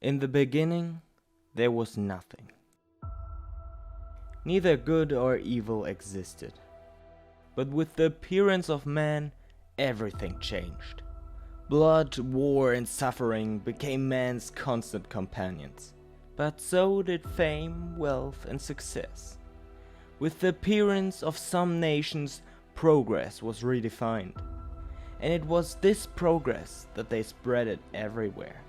In the beginning, there was nothing. Neither good or evil existed. But with the appearance of man, everything changed. Blood, war, and suffering became man's constant companions. But so did fame, wealth, and success. With the appearance of some nations, progress was redefined. And it was this progress that they spread it everywhere.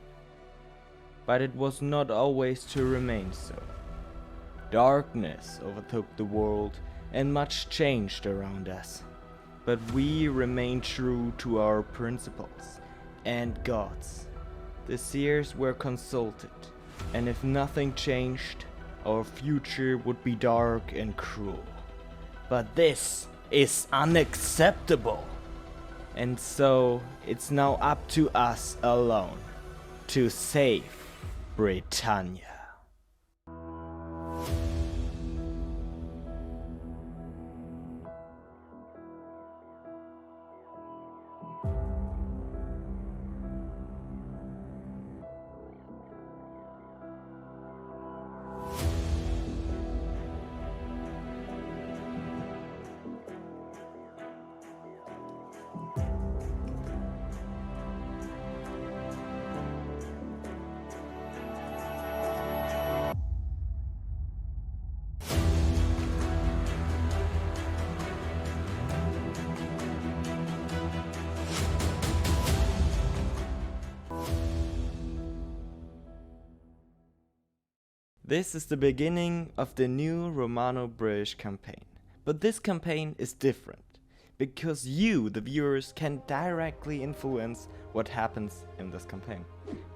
But it was not always to remain so. Darkness overtook the world and much changed around us. But we remained true to our principles and gods. The seers were consulted, and if nothing changed, our future would be dark and cruel. But this is unacceptable. And so it's now up to us alone to save Britannia. This is the beginning of the new Romano-British campaign. But this campaign is different, because you, the viewers, can directly influence what happens in this campaign.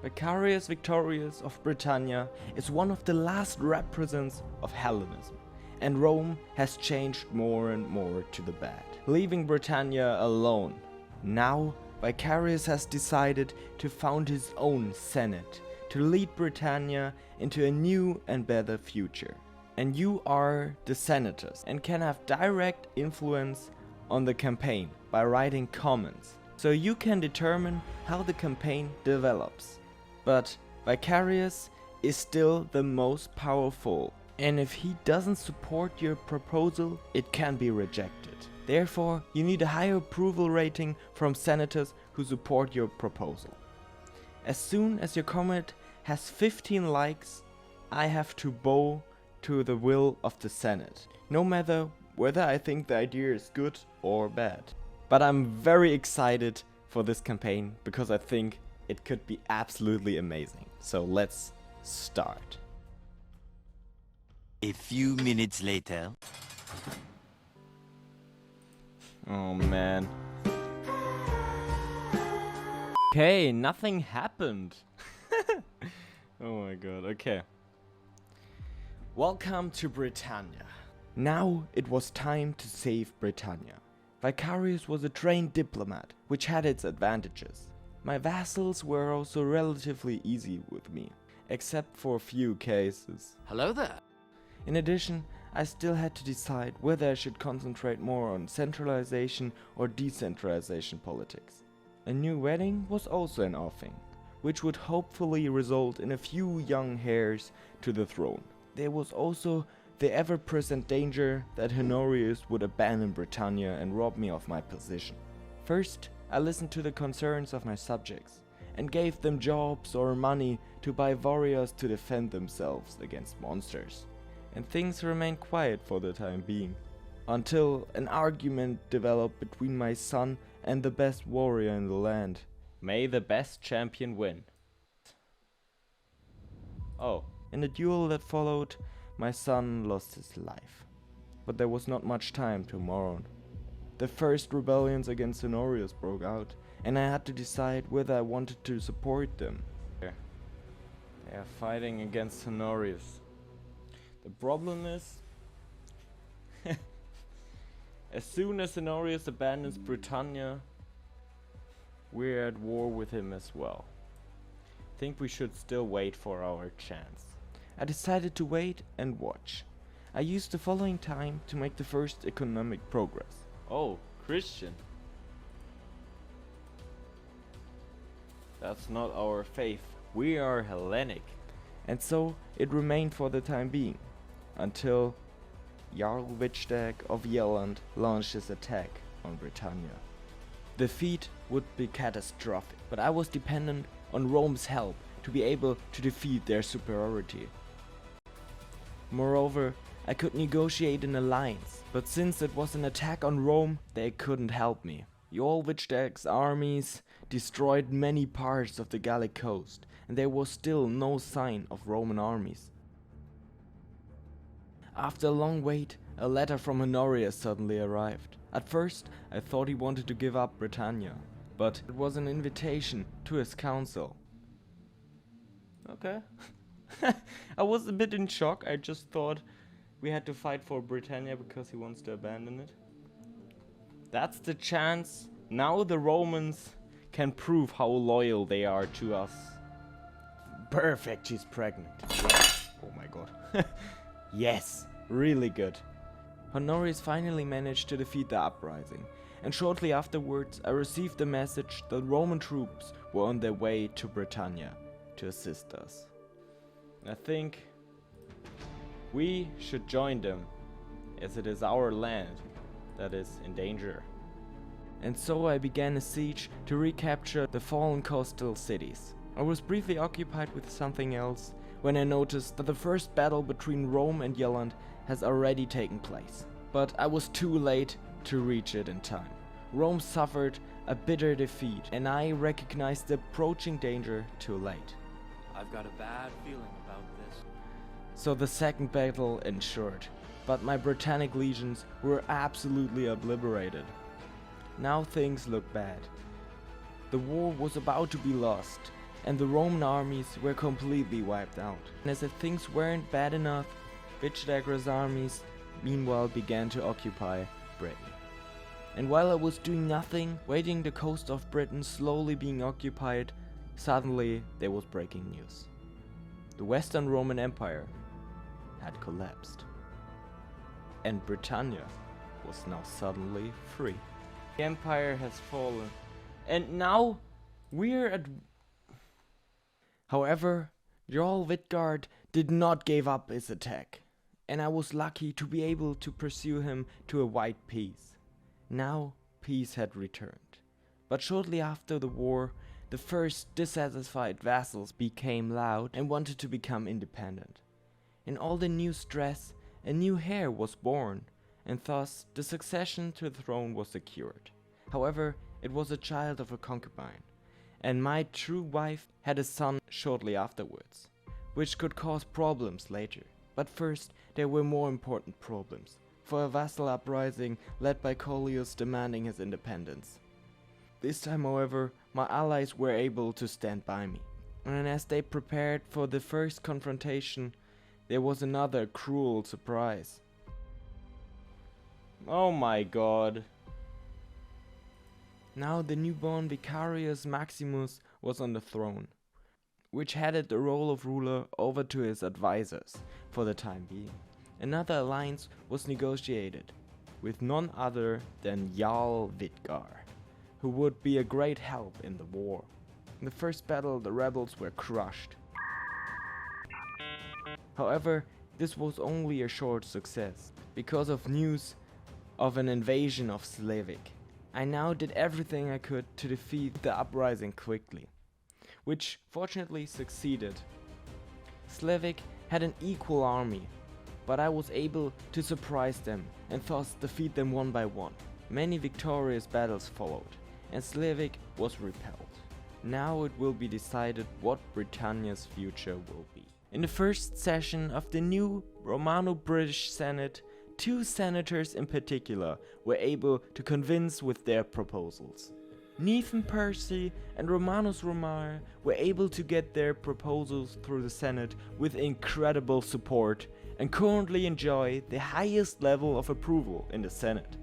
Vicarius Victorius of Britannia is one of the last representatives of Hellenism, and Rome has changed more and more to the bad, leaving Britannia alone. Now, Vicarius has decided to found his own senate, to lead Britannia into a new and better future. And you are the senators and can have direct influence on the campaign by writing comments, so you can determine how the campaign develops. But Vicarius is still the most powerful, and if he doesn't support your proposal, it can be rejected. Therefore, you need a higher approval rating from senators who support your proposal. As soon as your comment has 15 likes, I have to bow to the will of the Senate, no matter whether I think the idea is good or bad. But I'm very excited for this campaign because I think it could be absolutely amazing. So let's start. A few minutes later. Oh man. Okay, nothing happened. Oh my god, okay. Welcome to Britannia. Now it was time to save Britannia. Vicarius was a trained diplomat, which had its advantages. My vassals were also relatively easy with me, except for a few cases. Hello there. In addition, I still had to decide whether I should concentrate more on centralization or decentralization politics. A new wedding was also an offing, which would hopefully result in a few young heirs to the throne. There was also the ever-present danger that Honorius would abandon Britannia and rob me of my position. First, I listened to the concerns of my subjects and gave them jobs or money to buy warriors to defend themselves against monsters. And things remained quiet for the time being, until an argument developed between my son and the best warrior in the land. May the best champion win. Oh. In the duel that followed, my son lost his life. But there was not much time to mourn. The first rebellions against Honorius broke out, and I had to decide whether I wanted to support them. They are fighting against Honorius. The problem is, as soon as Honorius abandons Britannia, we're at war with him as well. I think we should still wait for our chance. I decided to wait and watch. I used the following time to make the first economic progress. Oh, Christian. That's not our faith. We are Hellenic. And so it remained for the time being, until Jarl Wijdek of Yelland launched his attack on Britannia. The feat would be catastrophic, but I was dependent on Rome's help to be able to defeat their superiority. Moreover, I could negotiate an alliance, but since it was an attack on Rome, they couldn't help me. Jarl Wijdek's armies destroyed many parts of the Gallic coast, and there was still no sign of Roman armies. After a long wait, a letter from Honorius suddenly arrived. At first, I thought he wanted to give up Britannia, but it was an invitation to his council. Okay. I was a bit in shock. I just thought we had to fight for Britannia because he wants to abandon it. That's the chance. Now the Romans can prove how loyal they are to us. Perfect, she's pregnant. Oh my god. Yes, really good. Honorius finally managed to defeat the uprising, and shortly afterwards I received the message that Roman troops were on their way to Britannia to assist us. I think we should join them, as it is our land that is in danger. And so I began a siege to recapture the fallen coastal cities. I was briefly occupied with something else when I noticed that the first battle between Rome and Yelland has already taken place. But I was too late to reach it in time. Rome suffered a bitter defeat, and I recognized the approaching danger too late. I've got a bad feeling about this. So the second battle ensured, but my Britannic legions were absolutely obliterated. Now things look bad. The war was about to be lost, and the Roman armies were completely wiped out. And as if things weren't bad enough, Wijdek's armies meanwhile began to occupy Britain. And while I was doing nothing, waiting the coast of Britain slowly being occupied, suddenly there was breaking news. The Western Roman Empire had collapsed, and Britannia was now suddenly free. The empire has fallen, and now we're at... However, Jarl Wijdek did not give up his attack, and I was lucky to be able to pursue him to a white peace. Now peace had returned, but shortly after the war, the first dissatisfied vassals became loud and wanted to become independent. In all the new stress, a new heir was born, and thus the succession to the throne was secured. However, it was a child of a concubine, and my true wife had a son shortly afterwards, which could cause problems later. But first, there were more important problems, for a vassal uprising led by Aurelius demanding his independence. This time, however, my allies were able to stand by me, and as they prepared for the first confrontation, there was another cruel surprise. Oh my god. Now the newborn Vicarius Maximus was on the throne, which handed the role of ruler over to his advisors for the time being. Another alliance was negotiated with none other than Jarl Wijdek, who would be a great help in the war. In the first battle, the rebels were crushed. However, this was only a short success, because of news of an invasion of Slavic. I now did everything I could to defeat the uprising quickly, which fortunately succeeded. Slavic had an equal army, but I was able to surprise them and thus defeat them one by one. Many victorious battles followed, and Slavic was repelled. Now it will be decided what Britannia's future will be. In the first session of the new Romano-British Senate, 2 senators in particular were able to convince with their proposals. Nathan Percy and Romanus Romare were able to get their proposals through the Senate with incredible support and currently enjoy the highest level of approval in the Senate.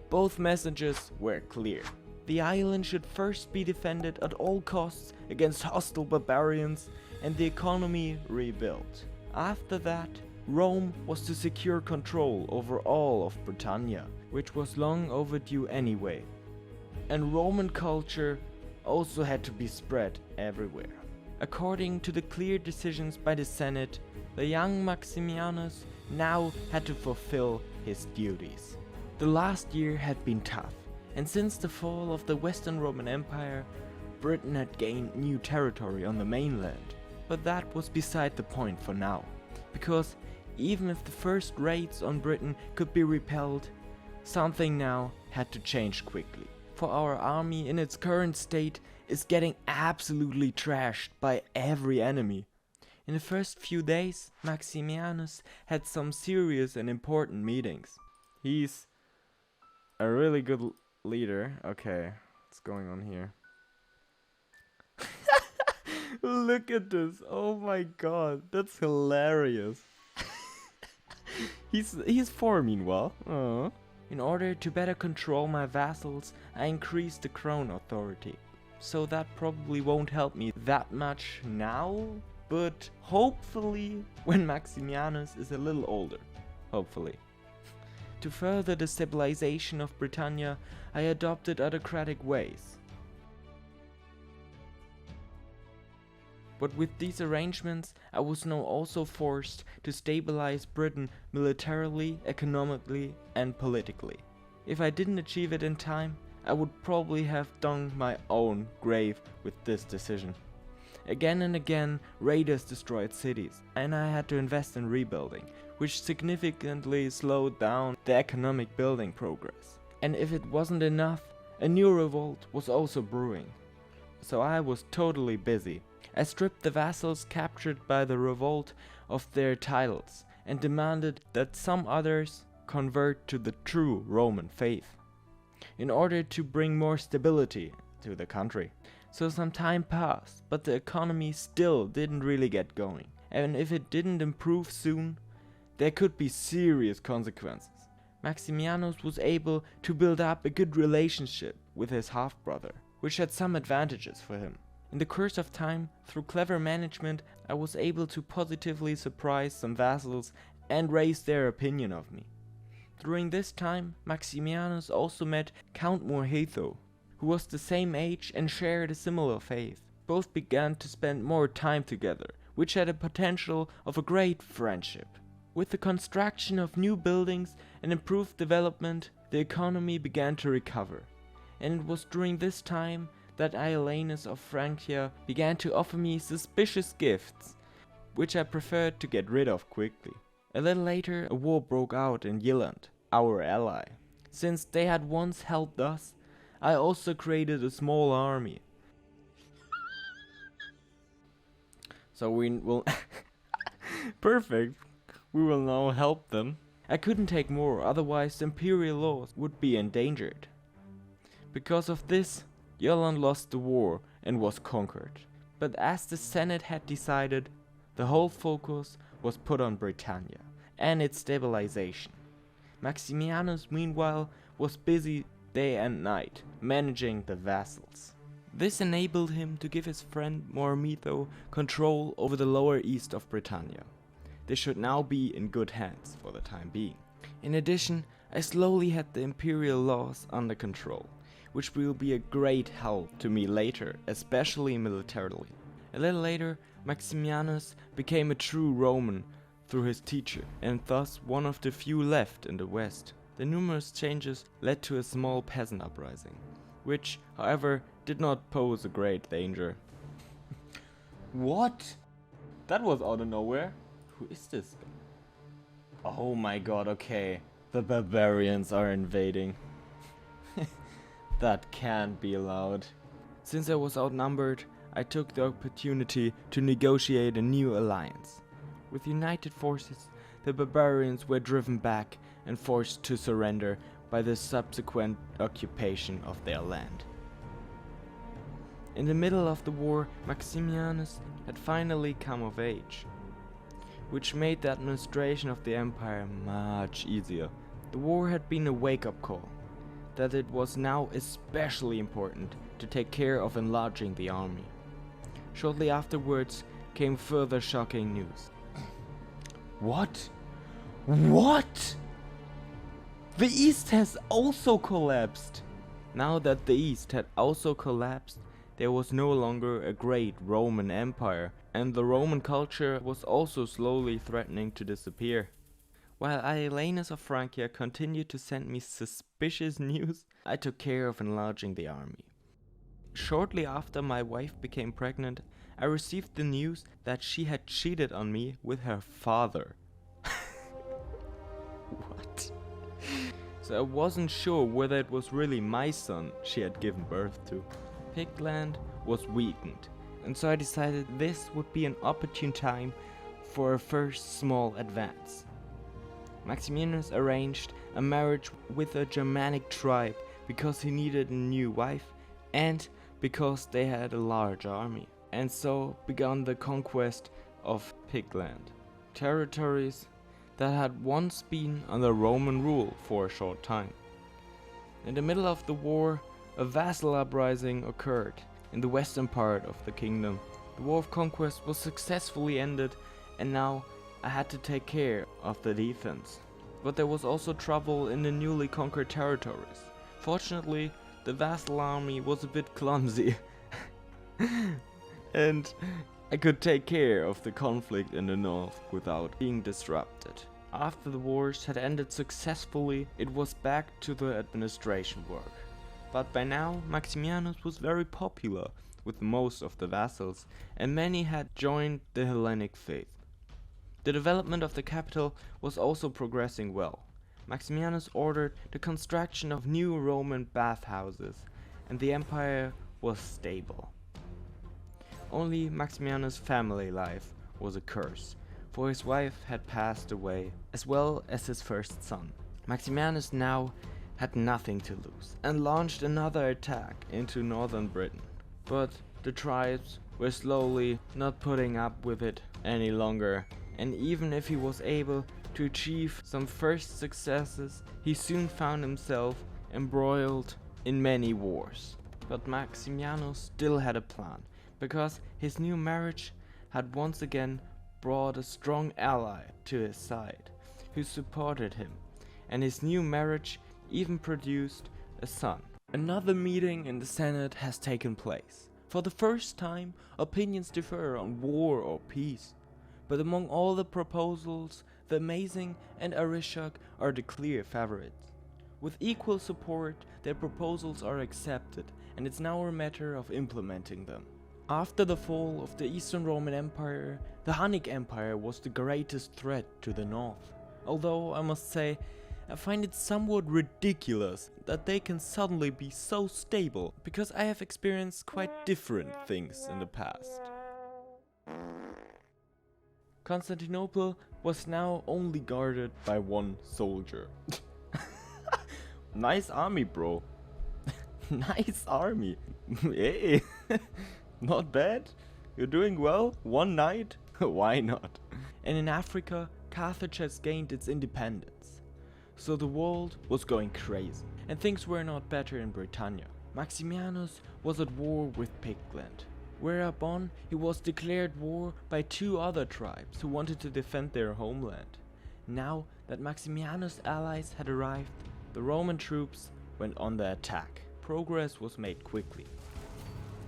Both messages were clear. The island should first be defended at all costs against hostile barbarians and the economy rebuilt. After that, Rome was to secure control over all of Britannia, which was long overdue anyway. And Roman culture also had to be spread everywhere. According to the clear decisions by the Senate, the young Maximianus now had to fulfill his duties. The last year had been tough, and since the fall of the Western Roman Empire, Britain had gained new territory on the mainland. But that was beside the point for now, because even if the first raids on Britain could be repelled, something now had to change quickly. For our army in its current state is getting absolutely trashed by every enemy. In the first few days, Maximianus had some serious and important meetings. He's a really good leader. Okay, what's going on here? Look at this. Oh my god, that's hilarious. He's 4 meanwhile. In order to better control my vassals, I increased the crown authority. So that probably won't help me that much now, but hopefully when Maximianus is a little older. Hopefully. To further the stabilization of Britannia, I adopted autocratic ways. But with these arrangements, I was now also forced to stabilize Britain militarily, economically, and politically. If I didn't achieve it in time, I would probably have dug my own grave with this decision. Again and again, raiders destroyed cities, and I had to invest in rebuilding, which significantly slowed down the economic building progress. And if it wasn't enough, a new revolt was also brewing. So I was totally busy. I stripped the vassals captured by the revolt of their titles and demanded that some others convert to the true Roman faith in order to bring more stability to the country. So some time passed, but the economy still didn't really get going, and if it didn't improve soon, there could be serious consequences. Maximianus was able to build up a good relationship with his half-brother, which had some advantages for him. In the course of time, through clever management, I was able to positively surprise some vassals and raise their opinion of me. During this time, Maximianus also met Count Morhetho, who was the same age and shared a similar faith. Both began to spend more time together, which had a potential of a great friendship. With the construction of new buildings and improved development, the economy began to recover. And it was during this time that Aurelius of Francia began to offer me suspicious gifts, which I preferred to get rid of quickly. A little later, a war broke out in Yilland, our ally. Since they had once helped us, I also created a small army. So we will... Perfect. We will now help them. I couldn't take more, otherwise the imperial laws would be endangered. Because of this, Yilland lost the war and was conquered. But as the Senate had decided, the whole focus was put on Britannia and its stabilization. Maximianus, meanwhile, was busy day and night managing the vassals. This enabled him to give his friend Morhetho control over the lower east of Britannia. They should now be in good hands for the time being. In addition, I slowly had the imperial laws under control, which will be a great help to me later, especially militarily. A little later, Maximianus became a true Roman through his teacher, and thus one of the few left in the West. The numerous changes led to a small peasant uprising, which, however, did not pose a great danger. What? That was out of nowhere. Who is this? Oh my god, okay. The barbarians are invading. That can't be allowed. Since I was outnumbered, I took the opportunity to negotiate a new alliance. With united forces, the barbarians were driven back and forced to surrender by the subsequent occupation of their land. In the middle of the war, Maximianus had finally come of age, which made the administration of the empire much easier. The war had been a wake-up call, that it was now especially important to take care of enlarging the army. Shortly afterwards came further shocking news. What? What? The East has also collapsed! Now that the East had also collapsed, there was no longer a great Roman Empire, and the Roman culture was also slowly threatening to disappear. While Aurelius of Francia continued to send me suspicious news, I took care of enlarging the army. Shortly after my wife became pregnant, I received the news that she had cheated on me with her father. What? So I wasn't sure whether it was really my son she had given birth to. Pigland was weakened, and so I decided this would be an opportune time for a first small advance. Maximianus arranged a marriage with a Germanic tribe because he needed a new wife and because they had a large army, and so began the conquest of Pigland, territories that had once been under Roman rule for a short time. In the middle of the war, a vassal uprising occurred in the western part of the kingdom. The war of conquest was successfully ended, and now I had to take care of the defense. But there was also trouble in the newly conquered territories. Fortunately, the vassal army was a bit clumsy and I could take care of the conflict in the north without being disrupted. After the wars had ended successfully, it was back to the administration work. But by now, Maximianus was very popular with most of the vassals, and many had joined the Hellenic faith. The development of the capital was also progressing well. Maximianus ordered the construction of new Roman bathhouses, and the empire was stable. Only Maximianus' family life was a curse, for his wife had passed away, as well as his first son. Maximianus now had nothing to lose, and launched another attack into northern Britain. But the tribes were slowly not putting up with it any longer, and even if he was able to achieve some first successes, he soon found himself embroiled in many wars. But Maximianus still had a plan, because his new marriage had once again brought a strong ally to his side, who supported him, and his new marriage even produced a son. Another meeting in the Senate has taken place. For the first time, opinions differ on war or peace. But among all the proposals, the Amazing and Arishak are the clear favorites. With equal support, their proposals are accepted, and it's now a matter of implementing them. After the fall of the Eastern Roman Empire, the Hunnic Empire was the greatest threat to the north. Although, I must say, I find it somewhat ridiculous that they can suddenly be so stable, because I have experienced quite different things in the past. Constantinople was now only guarded by one soldier. Nice army, bro. Nice army. Hey, not bad. You're doing well. One night. Why not? And in Africa, Carthage has gained its independence. So the world was going crazy, and things were not better in Britannia. Maximianus was at war with Pigland, whereupon he was declared war by two other tribes who wanted to defend their homeland. Now that Maximianus' allies had arrived, the Roman troops went on the attack. Progress was made quickly.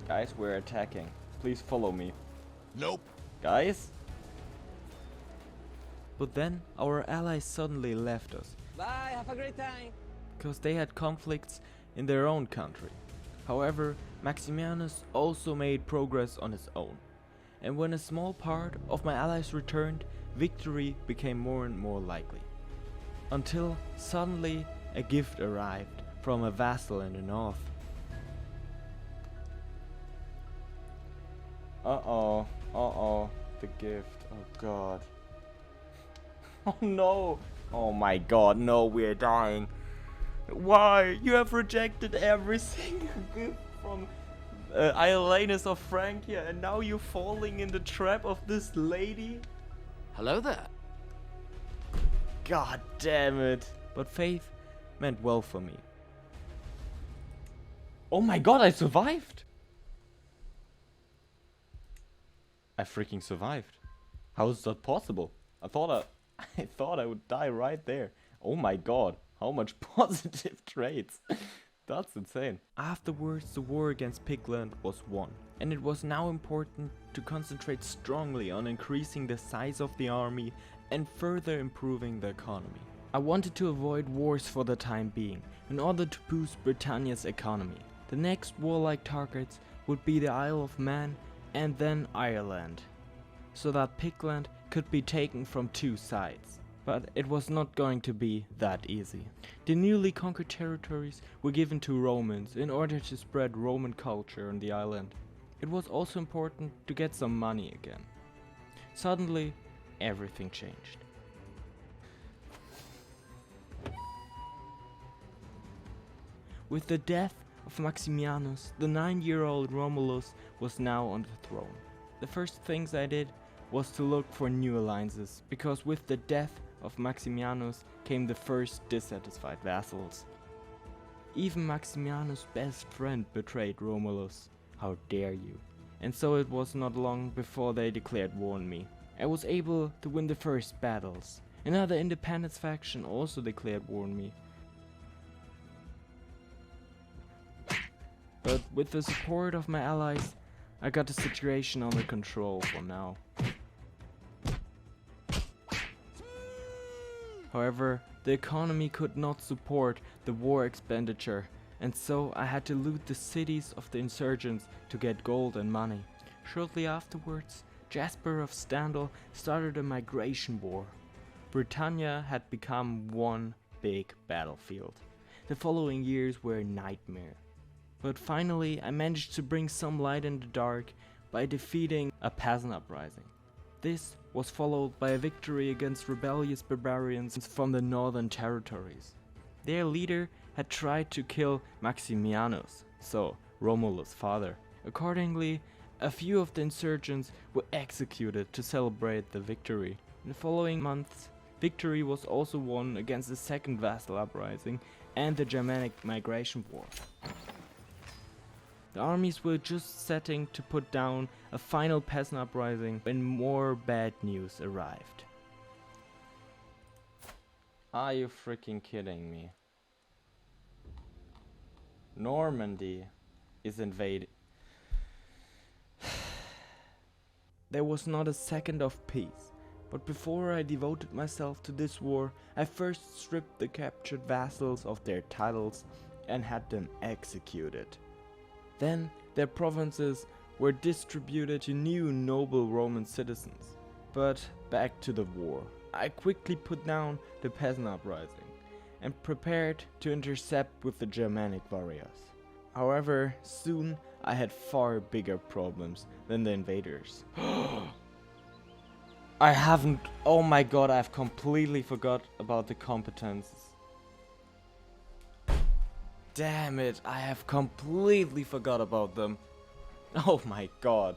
Guys, we're attacking. Please follow me. Nope. Guys? But then our allies suddenly left us. Bye, have a great time. Because they had conflicts in their own country. However, Maximianus also made progress on his own. And when a small part of my allies returned, victory became more and more likely. Until suddenly a gift arrived from a vassal in the north. Uh-oh, the gift, oh god. Oh no, oh my god, no, we're dying. Why? You have rejected every single gift from Aurelius of Francia, and now you're falling in the trap of this lady? Hello there. God damn it. But faith meant well for me. Oh my god, I survived! I freaking survived. How is that possible? I thought I would die right there. Oh my god, how much positive traits. That's insane. Afterwards, the war against Pigland was won, and it was now important to concentrate strongly on increasing the size of the army and further improving the economy. I wanted to avoid wars for the time being, in order to boost Britannia's economy. The next warlike targets would be the Isle of Man and then Ireland, so that Pigland could be taken from two sides. But it was not going to be that easy. The newly conquered territories were given to Romans in order to spread Roman culture on the island. It was also important to get some money again. Suddenly, everything changed. With the death of Maximianus, the 9-year-old Romulus was now on the throne. The first things I did was to look for new alliances, because with the death of Maximianus came the first dissatisfied vassals. Even Maximianus' best friend betrayed Romulus. How dare you? And so it was not long before they declared war on me. I was able to win the first battles. Another independence faction also declared war on me. But with the support of my allies, I got the situation under control for now. However, the economy could not support the war expenditure, and so I had to loot the cities of the insurgents to get gold and money. Shortly afterwards, Jasper of Standal started a migration war. Britannia had become one big battlefield. The following years were a nightmare. But finally, I managed to bring some light in the dark by defeating a peasant uprising. This was followed by a victory against rebellious barbarians from the northern territories. Their leader had tried to kill Maximianus, so Romulus' father. Accordingly, a few of the insurgents were executed to celebrate the victory. In the following months, victory was also won against the second vassal uprising and the Germanic migration war. The armies were just setting to put down a final peasant uprising when more bad news arrived. Are you freaking kidding me? Normandy is invaded. There was not a second of peace, but before I devoted myself to this war, I first stripped the captured vassals of their titles and had them executed. Then their provinces were distributed to new noble Roman citizens. But back to the war. I quickly put down the peasant uprising and prepared to intercept with the Germanic warriors. However, soon I had far bigger problems than the invaders. Oh my god, I've completely forgot about the competences. Damn it, I have completely forgot about them. Oh my god.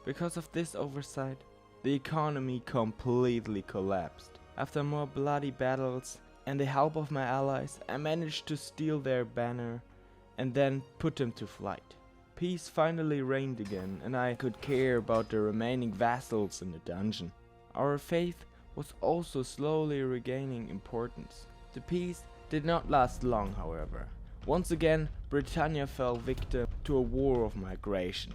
Because of this oversight, the economy completely collapsed. After more bloody battles and the help of my allies, I managed to steal their banner and then put them to flight. Peace finally reigned again, and I could care about the remaining vassals in the dungeon. Our faith was also slowly regaining importance. The peace did not last long, however. Once again, Britannia fell victim to a war of migration.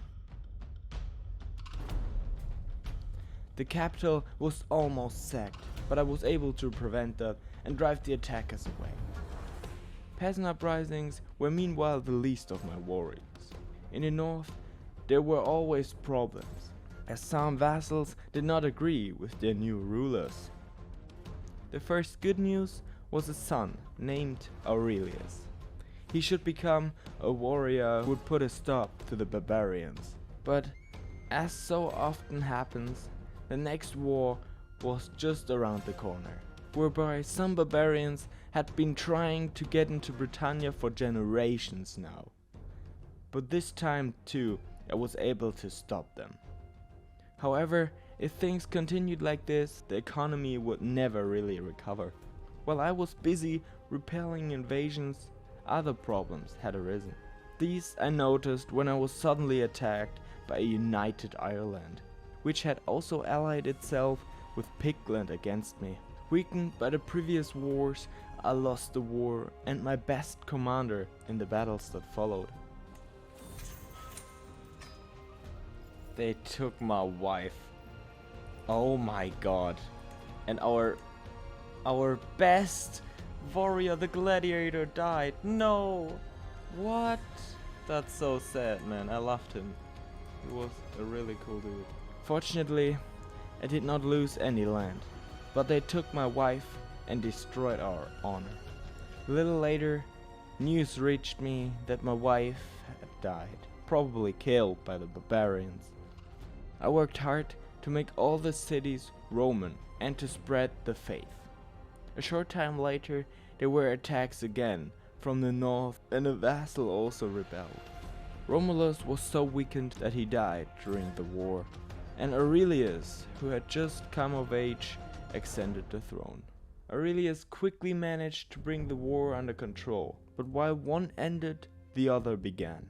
The capital was almost sacked, but I was able to prevent that and drive the attackers away. Peasant uprisings were meanwhile the least of my worries. In the north, there were always problems, as some vassals did not agree with their new rulers. The first good news was a son named Aurelius. He should become a warrior who would put a stop to the barbarians. But as so often happens, the next war was just around the corner, whereby some barbarians had been trying to get into Britannia for generations now. But this time too, I was able to stop them. However, if things continued like this, the economy would never really recover. While I was busy repelling invasions, other problems had arisen. These I noticed when I was suddenly attacked by a united Ireland, which had also allied itself with Pigland against me. Weakened by the previous wars, I lost the war and my best commander in the battles that followed. They took my wife. Oh my god. And our best warrior, the gladiator, died. No. What? That's so sad, man. I loved him. He was a really cool dude. Fortunately, I did not lose any land, but they took my wife and destroyed our honor. A little later, news reached me that my wife had died, probably killed by the barbarians. I worked hard to make all the cities Roman and to spread the faith. A short time later, there were attacks again from the north, and a vassal also rebelled. Romulus was so weakened that he died during the war, and Aurelius, who had just come of age, ascended the throne. Aurelius quickly managed to bring the war under control, but while one ended, the other began.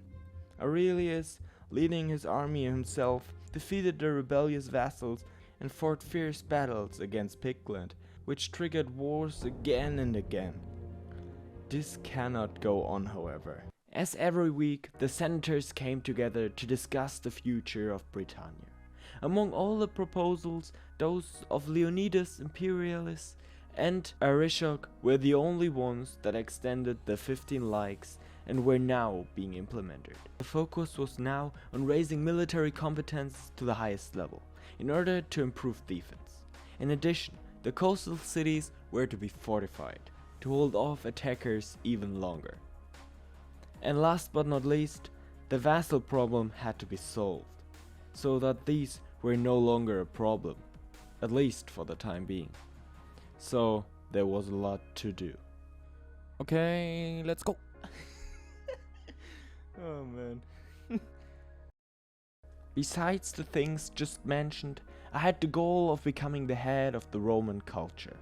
Aurelius, leading his army himself, defeated the rebellious vassals and fought fierce battles against Pigland, which triggered wars again and again. This cannot go on, however, as every week the senators came together to discuss the future of Britannia. Among all the proposals, those of Leonidas Imperialis and Aristarch were the only ones that extended the 15 leagues and were now being implemented. The focus was now on raising military competence to the highest level, in order to improve defense. In addition, the coastal cities were to be fortified, to hold off attackers even longer. And last but not least, the vassal problem had to be solved, so that these were no longer a problem, at least for the time being. So there was a lot to do. Okay, let's go. Oh man. Besides the things just mentioned, I had the goal of becoming the head of the Roman culture,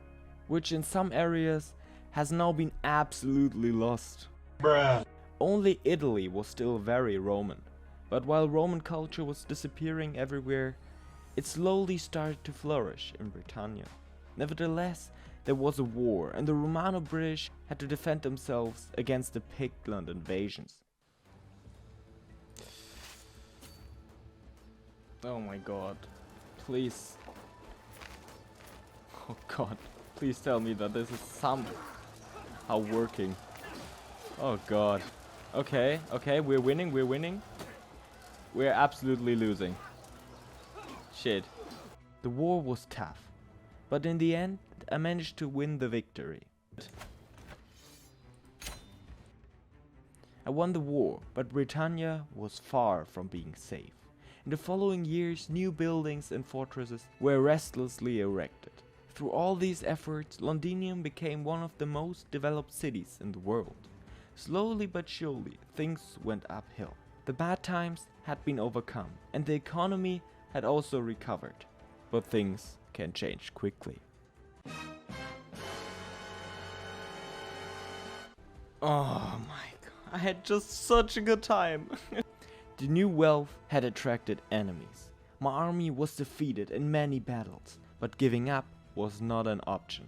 which in some areas has now been absolutely lost. Bruh. Only Italy was still very Roman, but while Roman culture was disappearing everywhere, it slowly started to flourish in Britannia. Nevertheless, there was a war, and the Romano-British had to defend themselves against the Pigland invasions. Oh my god. Please. Oh god. Please tell me that this is somehow working. Oh god. Okay, we're winning. We're absolutely losing. Shit. The war was tough, but in the end, I managed to win the victory. I won the war, but Britannia was far from being safe. In the following years, new buildings and fortresses were restlessly erected. Through all these efforts, Londinium became one of the most developed cities in the world. Slowly but surely, things went uphill. The bad times had been overcome, and the economy had also recovered. But things can change quickly. Oh my god, I had just such a good time. The new wealth had attracted enemies. My army was defeated in many battles, but giving up was not an option,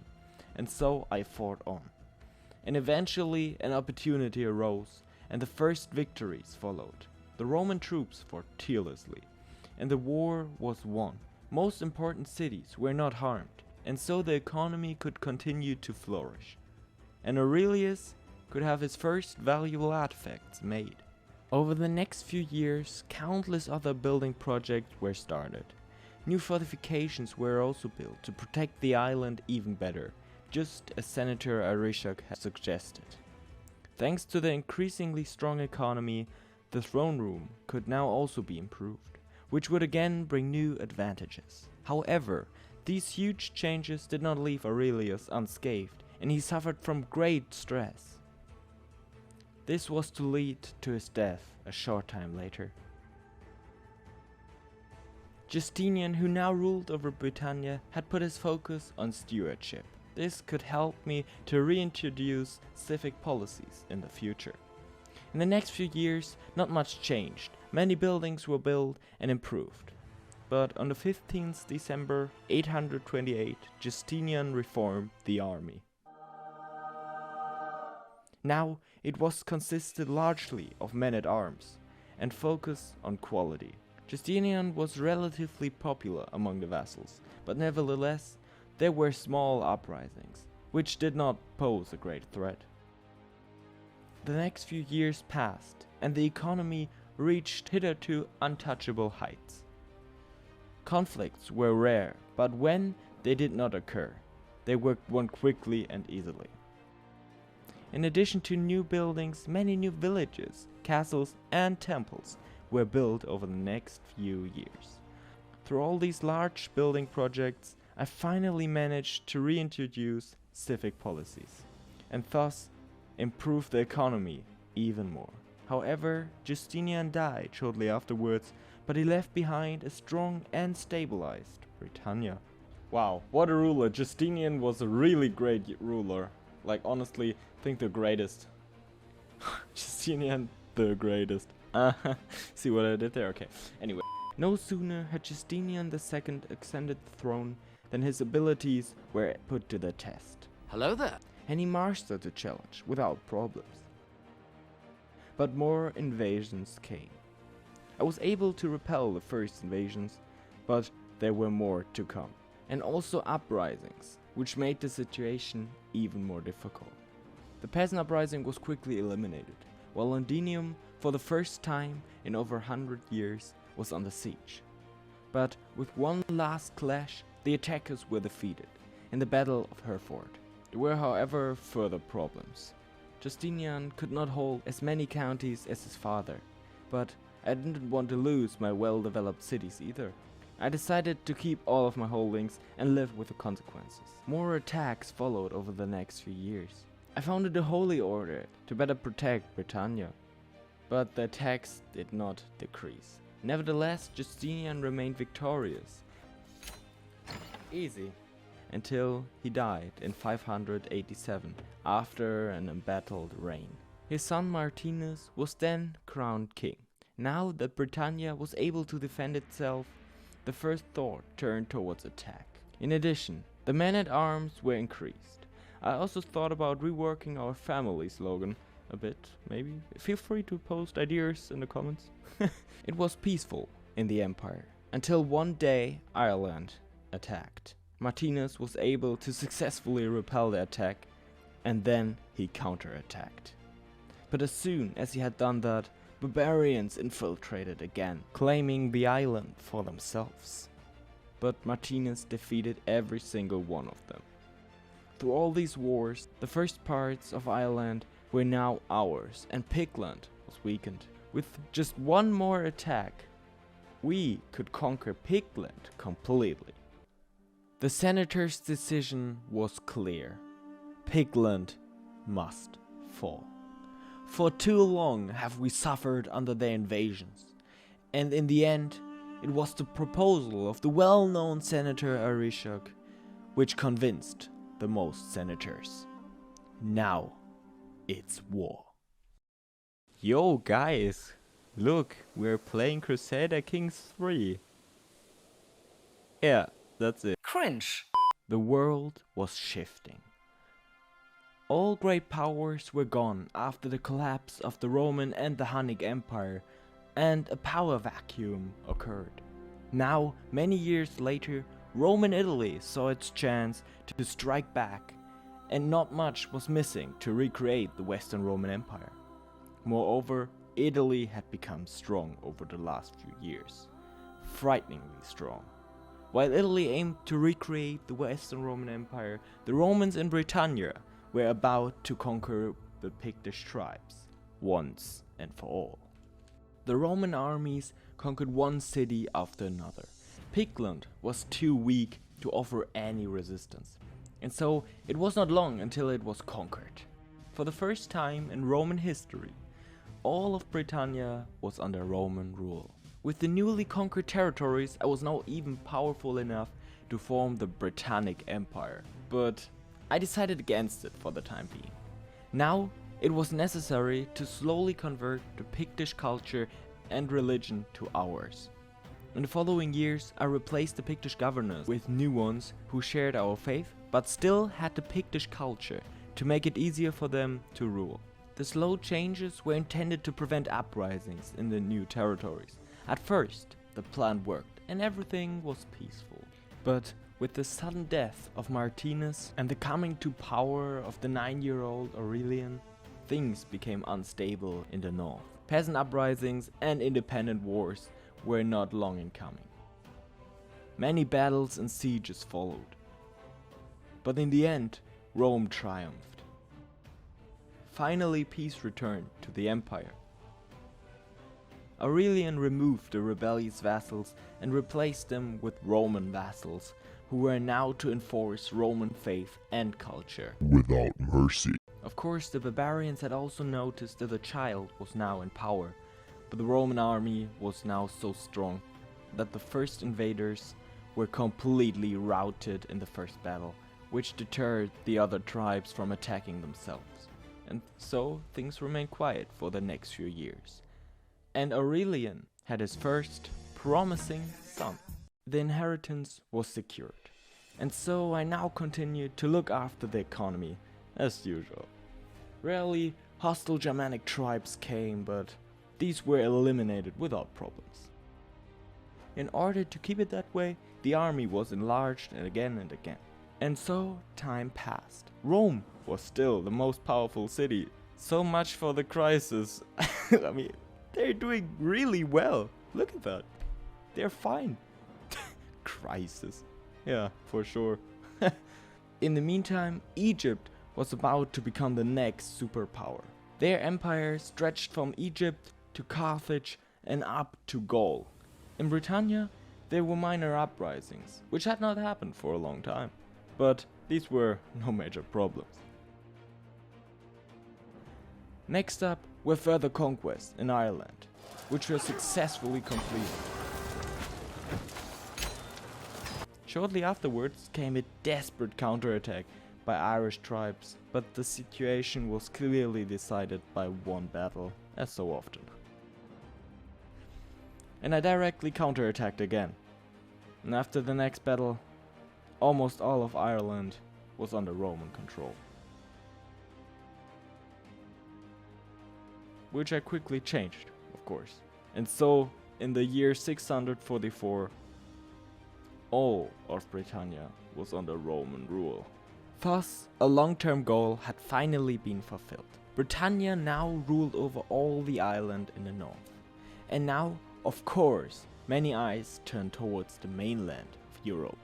and so I fought on. And eventually an opportunity arose, and the first victories followed. The Roman troops fought tirelessly, and the war was won. Most important cities were not harmed, and so the economy could continue to flourish. And Aurelius could have his first valuable artifacts made. Over the next few years, countless other building projects were started. New fortifications were also built to protect the island even better, just as Senator Aristarch had suggested. Thanks to the increasingly strong economy, the throne room could now also be improved, which would again bring new advantages. However, these huge changes did not leave Aurelius unscathed, and he suffered from great stress. This was to lead to his death a short time later. Justinian, who now ruled over Britannia, had put his focus on stewardship. This could help me to reintroduce civic policies in the future. In the next few years, not much changed. Many buildings were built and improved. But on the 15th December 828, Justinian reformed the army. Now it was consisted largely of men-at-arms and focused on quality. Justinian was relatively popular among the vassals, but nevertheless there were small uprisings, which did not pose a great threat. The next few years passed, and the economy reached hitherto untouchable heights. Conflicts were rare, but when they did not occur, they were won quickly and easily. In addition to new buildings, many new villages, castles, and temples were built over the next few years. Through all these large building projects, I finally managed to reintroduce civic policies, and thus improve the economy even more. However, Justinian died shortly afterwards, but he left behind a strong and stabilized Britannia. Wow, what a ruler! Justinian was a really great ruler. Like, honestly, I think the greatest. Justinian, the greatest. See what I did there? Okay. Anyway, no sooner had Justinian II ascended the throne than his abilities were put to the test. Hello there. And he mastered the challenge without problems. But more invasions came. I was able to repel the first invasions, but there were more to come. And also uprisings, which made the situation even more difficult. The peasant uprising was quickly eliminated, while Londinium, for the first time in over 100 years, was under siege. But with one last clash, the attackers were defeated in the Battle of Hereford. There were, however, further problems. Justinian could not hold as many counties as his father, but I didn't want to lose my well-developed cities either. I decided to keep all of my holdings and live with the consequences. More attacks followed over the next few years. I founded a holy order to better protect Britannia, but the attacks did not decrease. Nevertheless, Justinian remained victorious. Easy. Until he died in 587 after an embattled reign. His son Martinus was then crowned king. Now that Britannia was able to defend itself, the first thought turned towards attack. In addition, the men-at-arms were increased. I also thought about reworking our family slogan a bit, maybe. Feel free to post ideas in the comments. It was peaceful in the empire, until one day Ireland attacked. Martinus was able to successfully repel the attack, and then he counterattacked. But as soon as he had done that, barbarians infiltrated again, claiming the island for themselves. But Martinus defeated every single one of them. Through all these wars, the first parts of Ireland were now ours, and Pictland was weakened. With just one more attack, we could conquer Pictland completely. The senator's decision was clear. Pictland must fall. For too long have we suffered under their invasions, and in the end, it was the proposal of the well-known Senator Aurelius which convinced the most senators. Now, it's war. Yo guys, look, we're playing Crusader Kings 3. Yeah, that's it. Cringe. The world was shifting. All great powers were gone after the collapse of the Roman and the Hunnic Empire, and a power vacuum occurred. Now, many years later, Roman Italy saw its chance to strike back, and not much was missing to recreate the Western Roman Empire. Moreover, Italy had become strong over the last few years, frighteningly strong. While Italy aimed to recreate the Western Roman Empire, the Romans in Britannia were about to conquer the Pictish tribes, once and for all. The Roman armies conquered one city after another. Pictland was too weak to offer any resistance, and so it was not long until it was conquered. For the first time in Roman history, all of Britannia was under Roman rule. With the newly conquered territories, I was now even powerful enough to form the Britannic Empire, but I decided against it for the time being. Now, it was necessary to slowly convert the Pictish culture and religion to ours. In the following years, I replaced the Pictish governors with new ones who shared our faith, but still had the Pictish culture to make it easier for them to rule. The slow changes were intended to prevent uprisings in the new territories. At first, the plan worked and everything was peaceful. But with the sudden death of Martinus and the coming to power of the 9-year-old Aurelian, things became unstable in the north. Peasant uprisings and independent wars were not long in coming. Many battles and sieges followed. But in the end, Rome triumphed. Finally, peace returned to the empire. Aurelian removed the rebellious vassals and replaced them with Roman vassals, who were now to enforce Roman faith and culture without mercy. Of course, the barbarians had also noticed that the child was now in power, but the Roman army was now so strong that the first invaders were completely routed in the first battle, which deterred the other tribes from attacking themselves. And so things remained quiet for the next few years. And Aurelian had his first promising son. The inheritance was secured. And so I now continued to look after the economy, as usual. Rarely hostile Germanic tribes came, but these were eliminated without problems. In order to keep it that way, the army was enlarged again and again. And so time passed. Rome was still the most powerful city. So much for the crisis. I mean, they're doing really well. Look at that. They're fine. Crisis. Yeah, for sure. In the meantime, Egypt was about to become the next superpower. Their empire stretched from Egypt to Carthage and up to Gaul. In Britannia, there were minor uprisings, which had not happened for a long time. But these were no major problems. Next up were further conquests in Ireland, which were successfully completed. Shortly afterwards came a desperate counterattack by Irish tribes, but the situation was clearly decided by one battle, as so often. And I directly counterattacked again. And after the next battle, almost all of Ireland was under Roman control. Which I quickly changed, of course. And so, in the year 644, all of Britannia was under Roman rule. Thus, a long-term goal had finally been fulfilled. Britannia now ruled over all the island in the north. And now, of course, many eyes turned towards the mainland of Europe.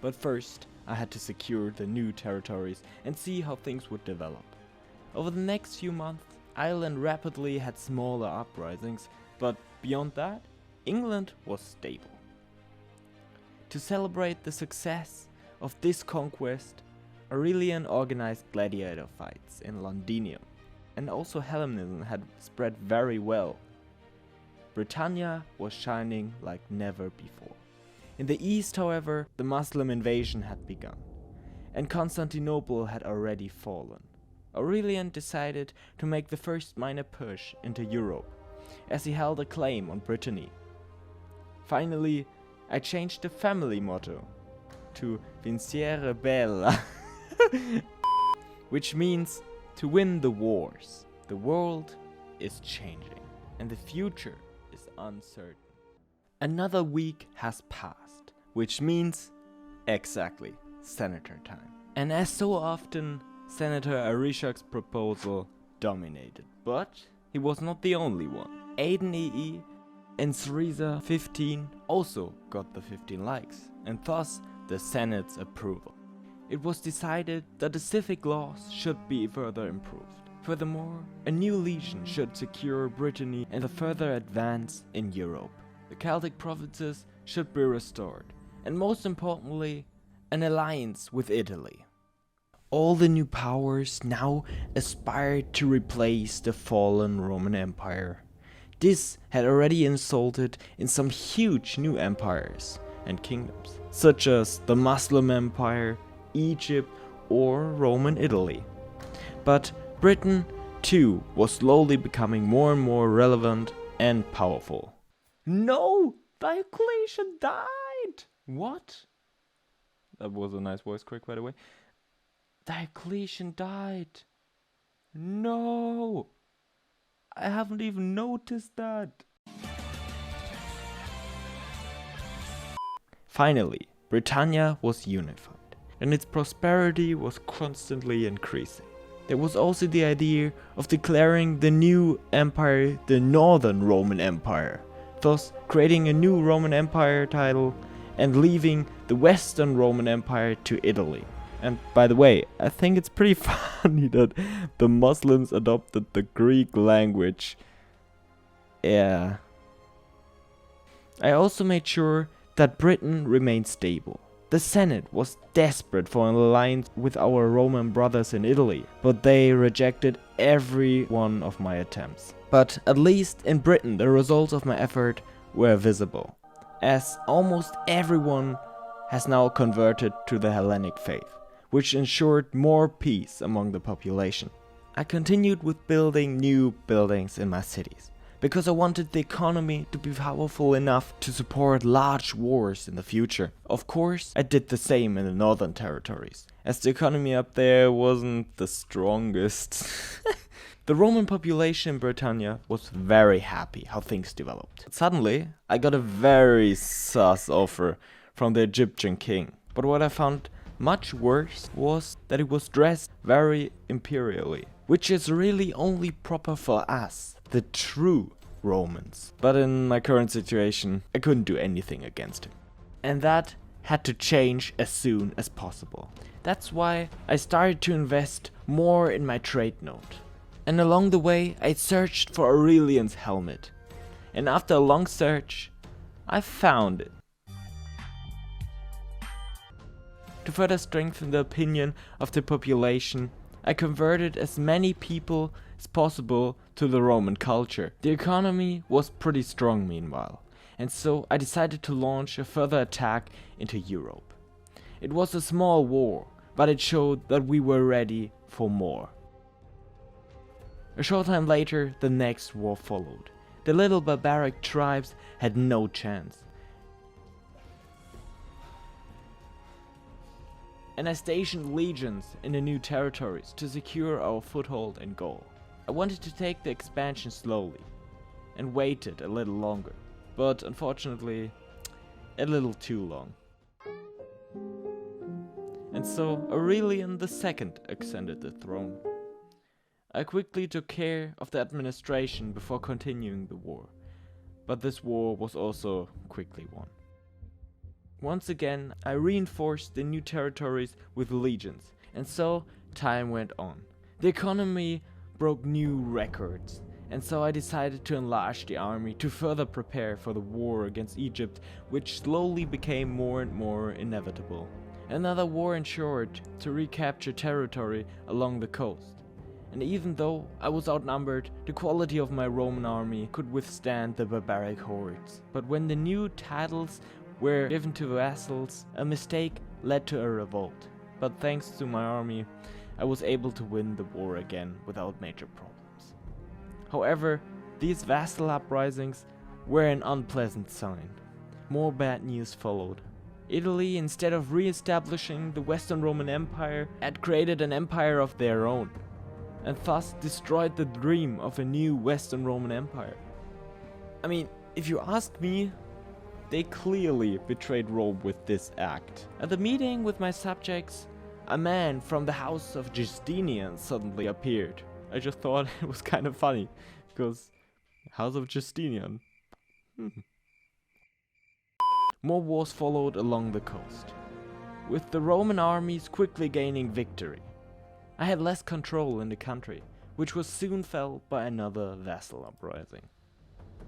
But first, I had to secure the new territories and see how things would develop. Over the next few months, Ireland rapidly had smaller uprisings, but beyond that, England was stable. To celebrate the success of this conquest, Aurelian organized gladiator fights in Londinium, and also Hellenism had spread very well. Britannia was shining like never before. In the east, however, the Muslim invasion had begun, and Constantinople had already fallen. Aurelian decided to make the first minor push into Europe, as he held a claim on Brittany. Finally, I changed the family motto to Vincere Bella, which means to win the wars. The world is changing, and the future is uncertain. Another week has passed, which means exactly senator time. And as so often, Senator Arishak's proposal dominated. But he was not the only one. Aiden EE and Syriza 15 also got the 15 likes, and thus the Senate's approval. It was decided that the civic laws should be further improved. Furthermore, a new legion should secure Brittany and a further advance in Europe. The Celtic provinces should be restored, and most importantly, an alliance with Italy. All the new powers now aspired to replace the fallen Roman Empire. This had already resulted in some huge new empires and kingdoms, such as the Muslim Empire, Egypt, or Roman Italy. But Britain, too, was slowly becoming more and more relevant and powerful. No! Diocletian died! What? That was a nice voice crack, by the way. Diocletian died. No! I haven't even noticed that. Finally, Britannia was unified, and its prosperity was constantly increasing. There was also the idea of declaring the new empire the Northern Roman Empire, thus creating a new Roman Empire title and leaving the Western Roman Empire to Italy. And by the way, I think it's pretty funny that the Muslims adopted the Greek language. Yeah. I also made sure that Britain remained stable. The Senate was desperate for an alliance with our Roman brothers in Italy, but they rejected every one of my attempts. But at least in Britain the results of my effort were visible, as almost everyone has now converted to the Hellenic faith, which ensured more peace among the population. I continued with building new buildings in my cities, because I wanted the economy to be powerful enough to support large wars in the future. Of course, I did the same in the northern territories, as the economy up there wasn't the strongest. The Roman population in Britannia was very happy how things developed. Suddenly, I got a very sus offer from the Egyptian king. But what I found much worse was that it was dressed very imperially, which is really only proper for us, the true Romans. But in my current situation, I couldn't do anything against him. And that had to change as soon as possible. That's why I started to invest more in my trade node. And along the way, I searched for Aurelian's helmet. And after a long search, I found it. To further strengthen the opinion of the population, I converted as many people as possible to the Roman culture. The economy was pretty strong meanwhile, and so I decided to launch a further attack into Europe. It was a small war, but it showed that we were ready for more. A short time later, the next war followed. The little barbaric tribes had no chance. And I stationed legions in the new territories to secure our foothold in Gaul. I wanted to take the expansion slowly and waited a little longer, but unfortunately a little too long. And so Aurelian II ascended the throne. I quickly took care of the administration before continuing the war, but this war was also quickly won. Once again, I reinforced the new territories with legions, and so time went on. The economy broke new records, and so I decided to enlarge the army to further prepare for the war against Egypt, which slowly became more and more inevitable. Another war ensured to recapture territory along the coast. And even though I was outnumbered, the quality of my Roman army could withstand the barbaric hordes. But when the new titles were given to vassals, a mistake led to a revolt. But thanks to my army, I was able to win the war again without major problems. However, these vassal uprisings were an unpleasant sign. More bad news followed. Italy, instead of re-establishing the Western Roman Empire, had created an empire of their own, and thus destroyed the dream of a new Western Roman Empire. I mean, if you ask me, they clearly betrayed Rome with this act. At the meeting with my subjects, a man from the house of Justinian suddenly appeared. I just thought it was kind of funny, because House of Justinian. More wars followed along the coast, with the Roman armies quickly gaining victory. I had less control in the country, which was soon felt by another vassal uprising.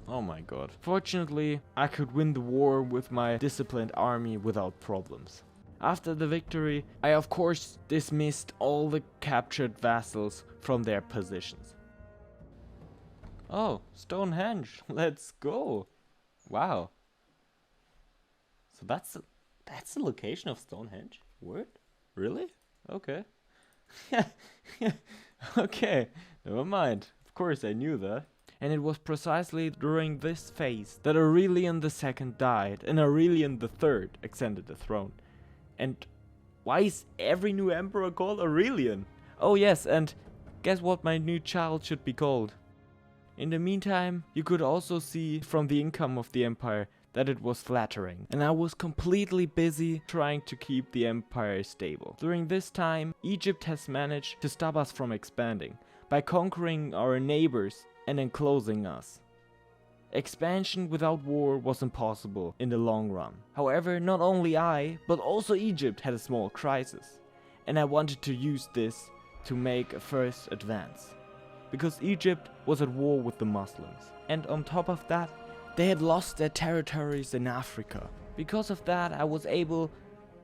Oh my god. Fortunately, I could win the war with my disciplined army without problems. After the victory, I of course dismissed all the captured vassals from their positions. Oh, Stonehenge, let's go. Wow. So that's the location of Stonehenge? Word? Really? Okay. Okay, never mind. Of course I knew that. And it was precisely during this phase that Aurelian II died and Aurelian III ascended the throne. And why is every new emperor called Aurelian? Oh yes, and Guess what my new child should be called? In the meantime, you could also see from the income of the empire that it was flattering, and I was completely busy trying to keep the empire stable. During this time, Egypt has managed to stop us from expanding by conquering our neighbors and enclosing us. Expansion without war was impossible in the long run. However, not only I, but also Egypt had a small crisis, and I wanted to use this to make a first advance. Because Egypt was at war with the Muslims, and on top of that, they had lost their territories in Africa. Because of that, I was able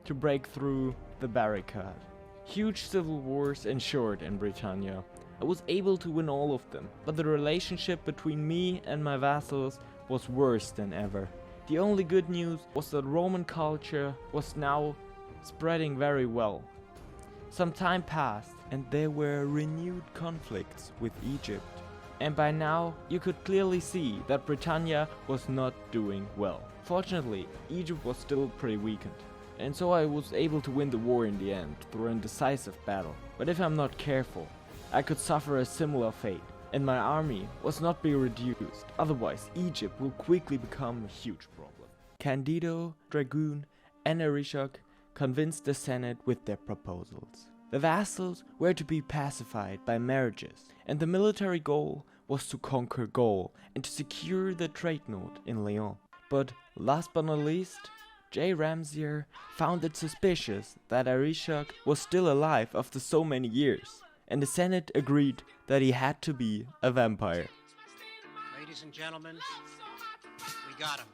to break through the barricade. Huge civil wars ensured in Britannia. I was able to win all of them, but the relationship between me and my vassals was worse than ever. The only good news was that Roman culture was now spreading very well. Some time passed and there were renewed conflicts with Egypt. And by now you could clearly see that Britannia was not doing well. Fortunately, Egypt was still pretty weakened. And so I was able to win the war in the end through a decisive battle. But if I'm not careful, I could suffer a similar fate. And my army was not be reduced. Otherwise, Egypt will quickly become a huge problem. Candido, Dragoon, and Arishok convinced the Senate with their proposals. The vassals were to be pacified by marriages, and the military goal was to conquer Gaul and to secure the trade node in Lyon. But last but not least, J. Ramsier found it suspicious that Arishok was still alive after so many years, and the Senate agreed that he had to be a vampire. Ladies and gentlemen, we got him.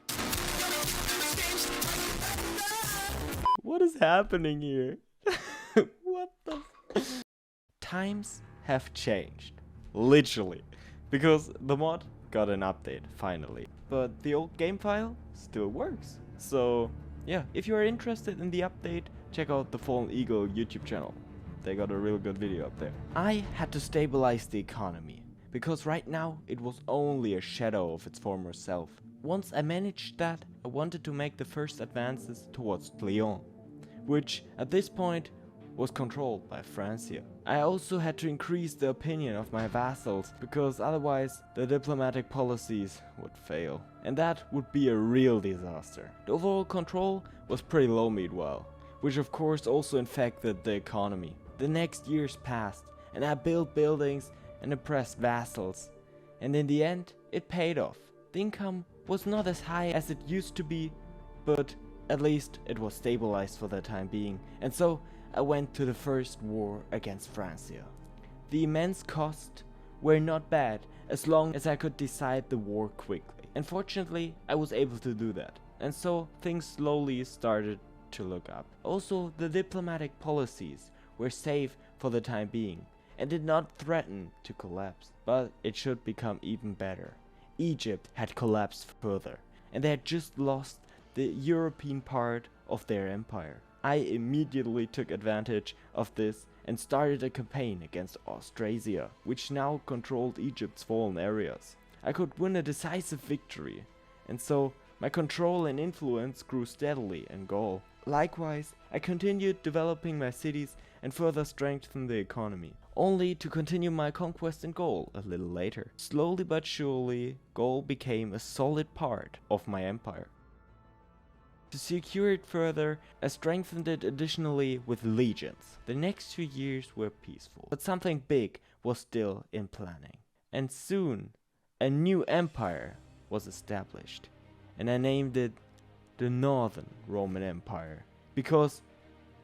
What is happening here? What the? Times have changed. Literally. Because the mod got an update, finally. But the old game file still works. So, yeah, if you are interested in the update, check out the Fallen Eagle YouTube channel. They got a real good video up there. I had to stabilize the economy, because right now it was only a shadow of its former self. Once I managed that, I wanted to make the first advances towards Lyon, which at this point was controlled by Francia. I also had to increase the opinion of my vassals, because otherwise the diplomatic policies would fail. And that would be a real disaster. The overall control was pretty low meanwhile, which of course also infected the economy. The next years passed, and I built buildings and impressed vassals. And in the end, it paid off. The income was not as high as it used to be, but at least it was stabilized for the time being. And so I went to the first war against Francia. The immense costs were not bad as long as I could decide the war quickly. And fortunately, I was able to do that. And so things slowly started to look up. Also, the diplomatic policies were safe for the time being and did not threaten to collapse. But it should become even better. Egypt had collapsed further, and they had just lost the European part of their empire. I immediately took advantage of this and started a campaign against Austrasia, which now controlled Egypt's fallen areas. I could win a decisive victory, and so my control and influence grew steadily in Gaul. Likewise, I continued developing my cities and further strengthened the economy, only to continue my conquest in Gaul a little later. Slowly but surely, Gaul became a solid part of my empire. To secure it further, I strengthened it additionally with legions. The next 2 years were peaceful, but something big was still in planning. And soon, a new empire was established, and I named it the Northern Roman Empire, because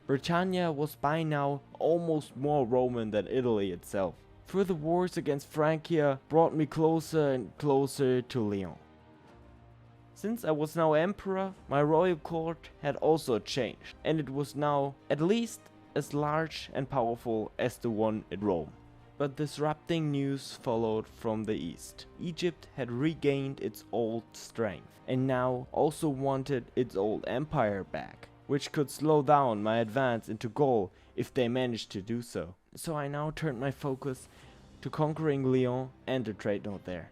Britannia was by now almost more Roman than Italy itself. Further wars against Francia brought me closer and closer to Lyon. Since I was now emperor, my royal court had also changed, and it was now at least as large and powerful as the one in Rome. But disrupting news followed from the east. Egypt had regained its old strength, and now also wanted its old empire back, which could slow down my advance into Gaul if they managed to do so. So I now turned my focus to conquering Lyon and the trade node there.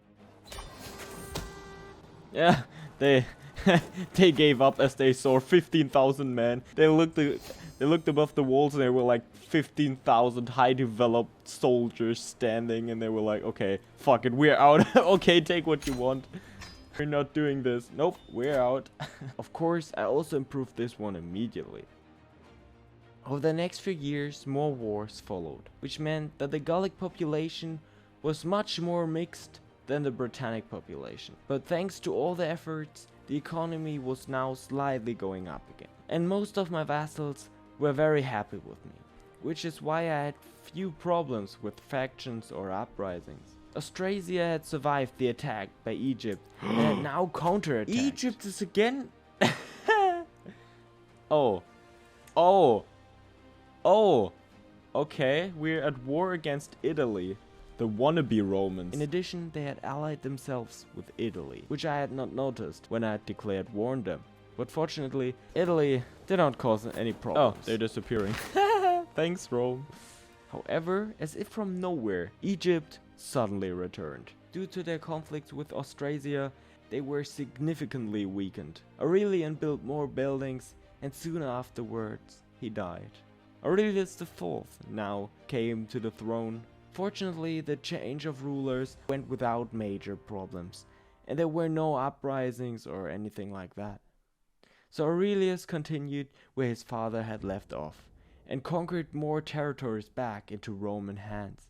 Yeah, they they gave up as they saw 15,000 men. They looked They looked above the walls and there were like 15,000 high developed soldiers standing, and they were like, okay, fuck it, we're out. Okay, take what you want. We're not doing this. Nope, we're out. Of course, I also improved this one immediately. Over the next few years, more wars followed, which meant that the Gallic population was much more mixed than the Britannic population. But thanks to all the efforts, the economy was now slightly going up again. And most of my vassals were very happy with me, which is why I had few problems with factions or uprisings. Austrasia had survived the attack by Egypt and had now counterattacked. Egypt is again? Oh. Okay, we're at war against Italy. The wannabe Romans. In addition, they had allied themselves with Italy, which I had not noticed when I had declared war on them. But fortunately, Italy did not cause any problems. Oh, they're disappearing. Thanks, Rome. However, as if from nowhere, Egypt suddenly returned. Due to their conflicts with Austrasia, they were significantly weakened. Aurelian built more buildings, and soon afterwards, he died. Aurelius IV now came to the throne. Fortunately, the change of rulers went without major problems, and there were no uprisings or anything like that. So Aurelius continued where his father had left off, and conquered more territories back into Roman hands.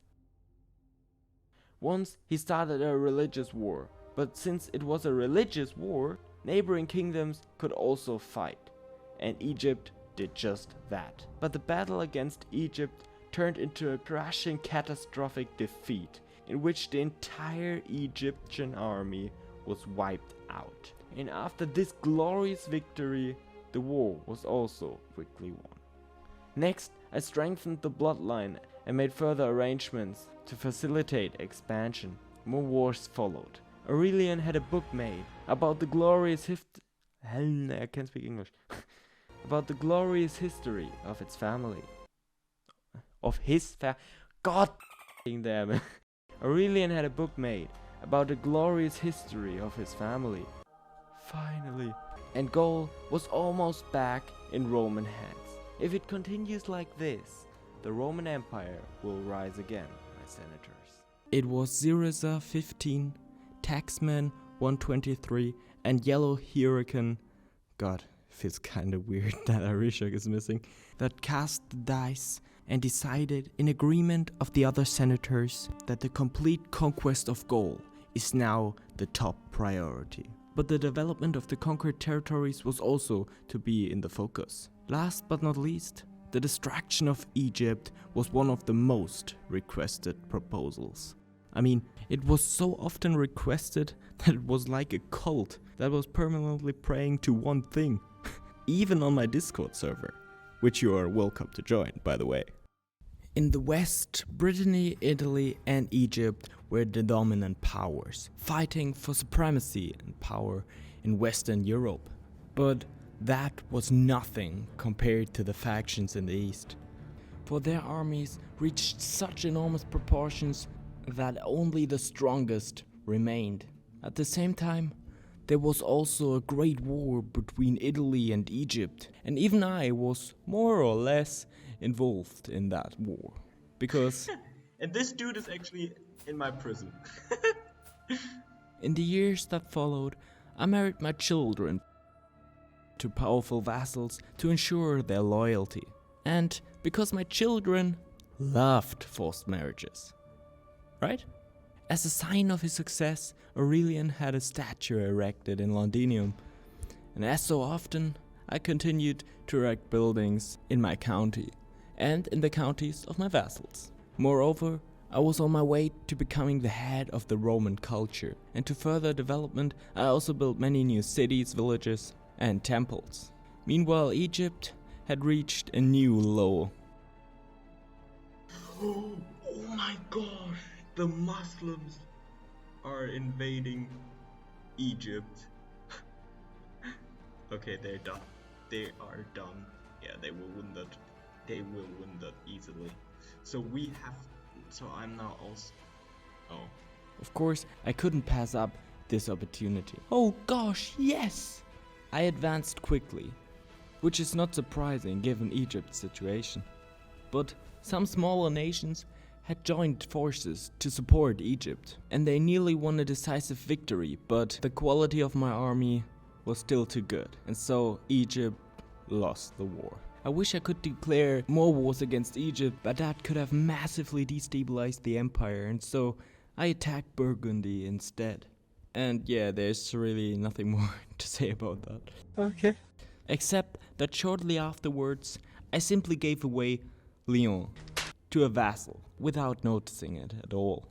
Once he started a religious war, but since it was a religious war, neighboring kingdoms could also fight, and Egypt did just that. But the battle against Egypt turned into a crushing, catastrophic defeat, in which the entire Egyptian army was wiped out. And after this glorious victory, the war was also quickly won. Next, I strengthened the bloodline and made further arrangements to facilitate expansion. More wars followed. Aurelian had a book made about the glorious I can't speak English. About the glorious history of its family. God damn. Aurelian had a book made about the glorious history of his family. Finally. And Gaul was almost back in Roman hands. If it continues like this, the Roman Empire will rise again, my senators. It was Syriza 15, Taxman 123, and Yellow Hurricane. God, feels kinda weird that Arishok is missing. That cast the dice and decided, in agreement of the other senators, that the complete conquest of Gaul is now the top priority. But the development of the conquered territories was also to be in the focus. Last but not least, the destruction of Egypt was one of the most requested proposals. I mean, it was so often requested that it was like a cult that was permanently praying to one thing. Even on my Discord server, which you are welcome to join, by the way. In the West, Brittany, Italy, and Egypt were the dominant powers, fighting for supremacy and power in Western Europe. But that was nothing compared to the factions in the East, for their armies reached such enormous proportions that only the strongest remained. At the same time, there was also a great war between Italy and Egypt, and even I was more or less involved in that war. Because... and this dude is actually in my prison. In the years that followed, I married my children to powerful vassals to ensure their loyalty. And because my children loved forced marriages. Right? As a sign of his success, Aurelian had a statue erected in Londinium, and as so often, I continued to erect buildings in my county, and in the counties of my vassals. Moreover, I was on my way to becoming the head of the Roman culture, and to further development, I also built many new cities, villages, and temples. Meanwhile, Egypt had reached a new low. Oh my gosh! The Muslims are invading Egypt. Okay, they're done. They are done. Yeah, they will win that. They will win that easily. So we have... So I'm now also... Oh. Of course, I couldn't pass up this opportunity. Oh gosh, yes! I advanced quickly. which is not surprising given Egypt's situation. But some smaller nations had joined forces to support Egypt, and they nearly won a decisive victory, but the quality of my army was still too good, and so Egypt lost the war. I wish I could declare more wars against Egypt, but that could have massively destabilized the empire, and so I attacked Burgundy instead. And yeah, there's really nothing more to say about that. Okay. Except that shortly afterwards, I simply gave away Lyon to a vassal without noticing it at all.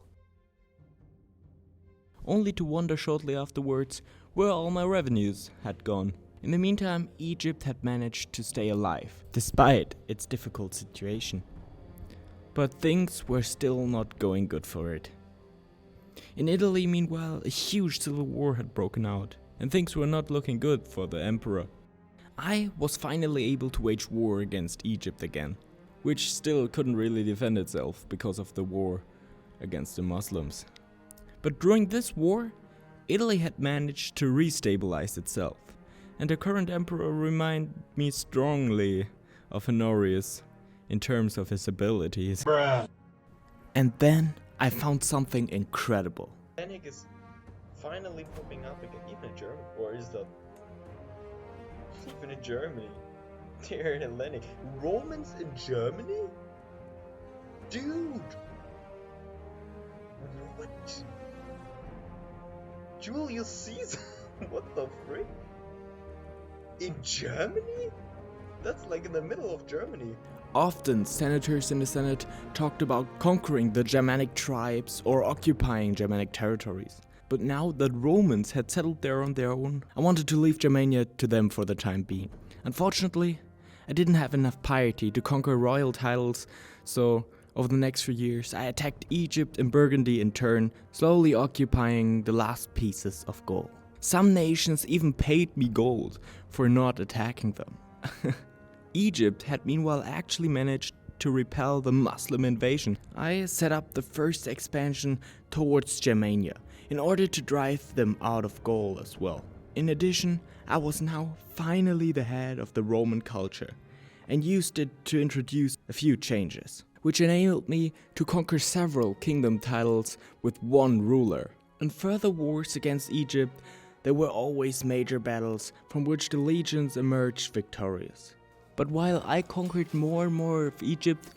Only to wonder shortly afterwards where all my revenues had gone. In the meantime, Egypt had managed to stay alive, despite its difficult situation. But things were still not going good for it. In Italy, meanwhile, a huge civil war had broken out, and things were not looking good for the emperor. I was finally able to wage war against Egypt again, which still couldn't really defend itself because of the war against the Muslims. But during this war, Italy had managed to restabilize itself, and the current emperor reminded me strongly of Honorius in terms of his abilities. Bruh. And then I found something incredible. Panic is finally popping up again, even in Germany, or is that even in Germany? They're Hellenic. Romans in Germany? Dude! What? Julius Caesar? What the frick? In Germany? That's like in the middle of Germany. Often, senators in the Senate talked about conquering the Germanic tribes or occupying Germanic territories. But now that Romans had settled there on their own, I wanted to leave Germania to them for the time being. Unfortunately, I didn't have enough piety to conquer royal titles, so over the next few years I attacked Egypt and Burgundy in turn, slowly occupying the last pieces of Gaul. Some nations even paid me gold for not attacking them. Egypt had meanwhile actually managed to repel the Muslim invasion. I set up the first expansion towards Germania in order to drive them out of Gaul as well. In addition, I was now finally the head of the Roman culture and used it to introduce a few changes, which enabled me to conquer several kingdom titles with one ruler. In further wars against Egypt, there were always major battles from which the legions emerged victorious. But while I conquered more and more of Egypt,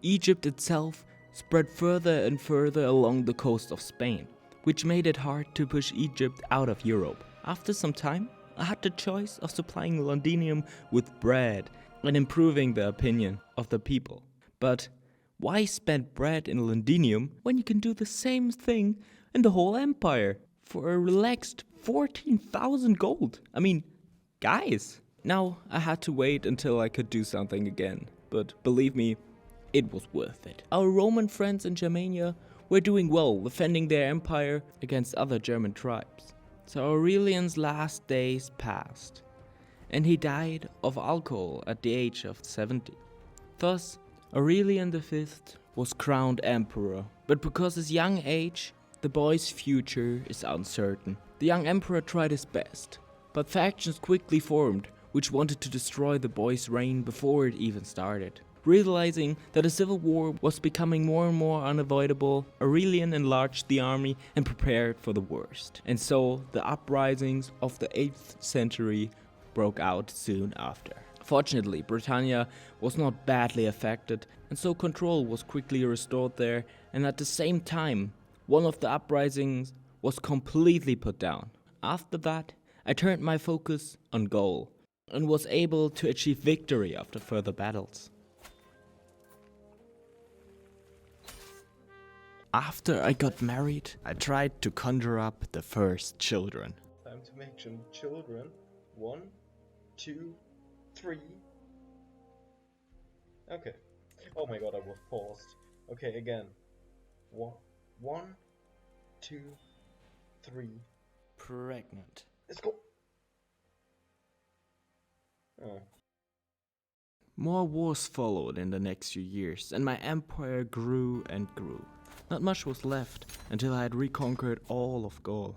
Egypt itself spread further and further along the coast of Spain, which made it hard to push Egypt out of Europe. After some time, I had the choice of supplying Londinium with bread and improving the opinion of the people. But why spend bread in Londinium when you can do the same thing in the whole empire for a relaxed 14,000 gold? I mean, guys. Now I had to wait until I could do something again, but believe me, it was worth it. Our Roman friends in Germania were doing well, defending their empire against other German tribes. So Aurelian's last days passed, and he died of alcohol at the age of 70. Thus, Aurelian V was crowned emperor, but because of his young age, the boy's future is uncertain. The young emperor tried his best, but factions quickly formed which wanted to destroy the boy's reign before it even started. Realizing that a civil war was becoming more and more unavoidable, Aurelian enlarged the army and prepared for the worst. And so the uprisings of the 8th century broke out soon after. Fortunately, Britannia was not badly affected, and so control was quickly restored there, and at the same time, one of the uprisings was completely put down. After that, I turned my focus on Gaul, and was able to achieve victory after further battles. After I got married, I tried to conjure up the first children. Time to make some children. 1, 2, 3. Okay. Oh my god, I was paused. Okay, again. 1, 2, 3. Pregnant. Let's go. Oh. More wars followed in the next few years, and my empire grew and grew. Not much was left until I had reconquered all of Gaul.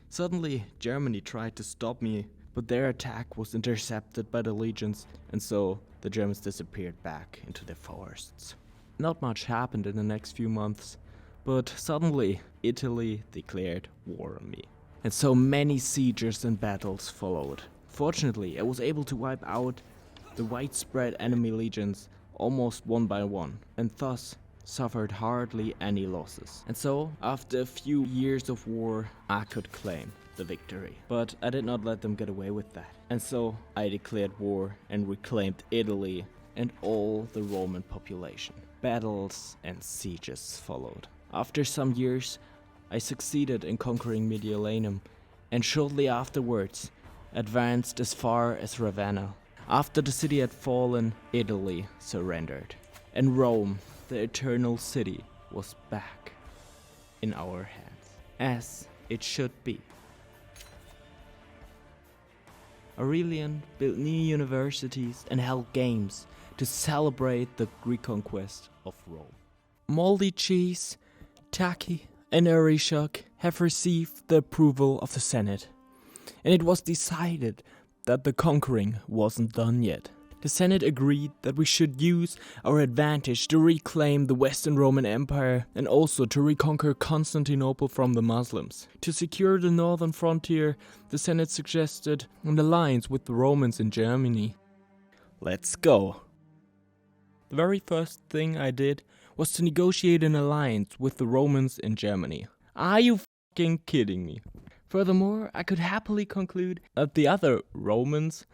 Suddenly, Germany tried to stop me but their attack was intercepted by the legions, and so the Germans disappeared back into their forests. Not much happened in the next few months, but suddenly Italy declared war on me. And so many sieges and battles followed. Fortunately, I was able to wipe out the widespread enemy legions almost one by one, and thus suffered hardly any losses. And so, after a few years of war, I could claim the victory. But I did not let them get away with that. And so, I declared war and reclaimed Italy and all the Roman population. Battles and sieges followed. After some years, I succeeded in conquering Mediolanum, and shortly afterwards, advanced as far as Ravenna. After the city had fallen, Italy surrendered, and Rome, the eternal city, was back in our hands, as it should be. Aurelian built new universities and held games to celebrate the reconquest of Rome. Moldy cheese, tacky, and arishok have received the approval of the Senate, and it was decided that the conquering wasn't done yet. The Senate agreed that we should use our advantage to reclaim the Western Roman Empire and also to reconquer Constantinople from the Muslims. To secure the northern frontier, the Senate suggested an alliance with the Romans in Germany. Let's go! The very first thing I did was to negotiate an alliance with the Romans in Germany. Are you fucking kidding me? Furthermore, I could happily conclude that the other Romans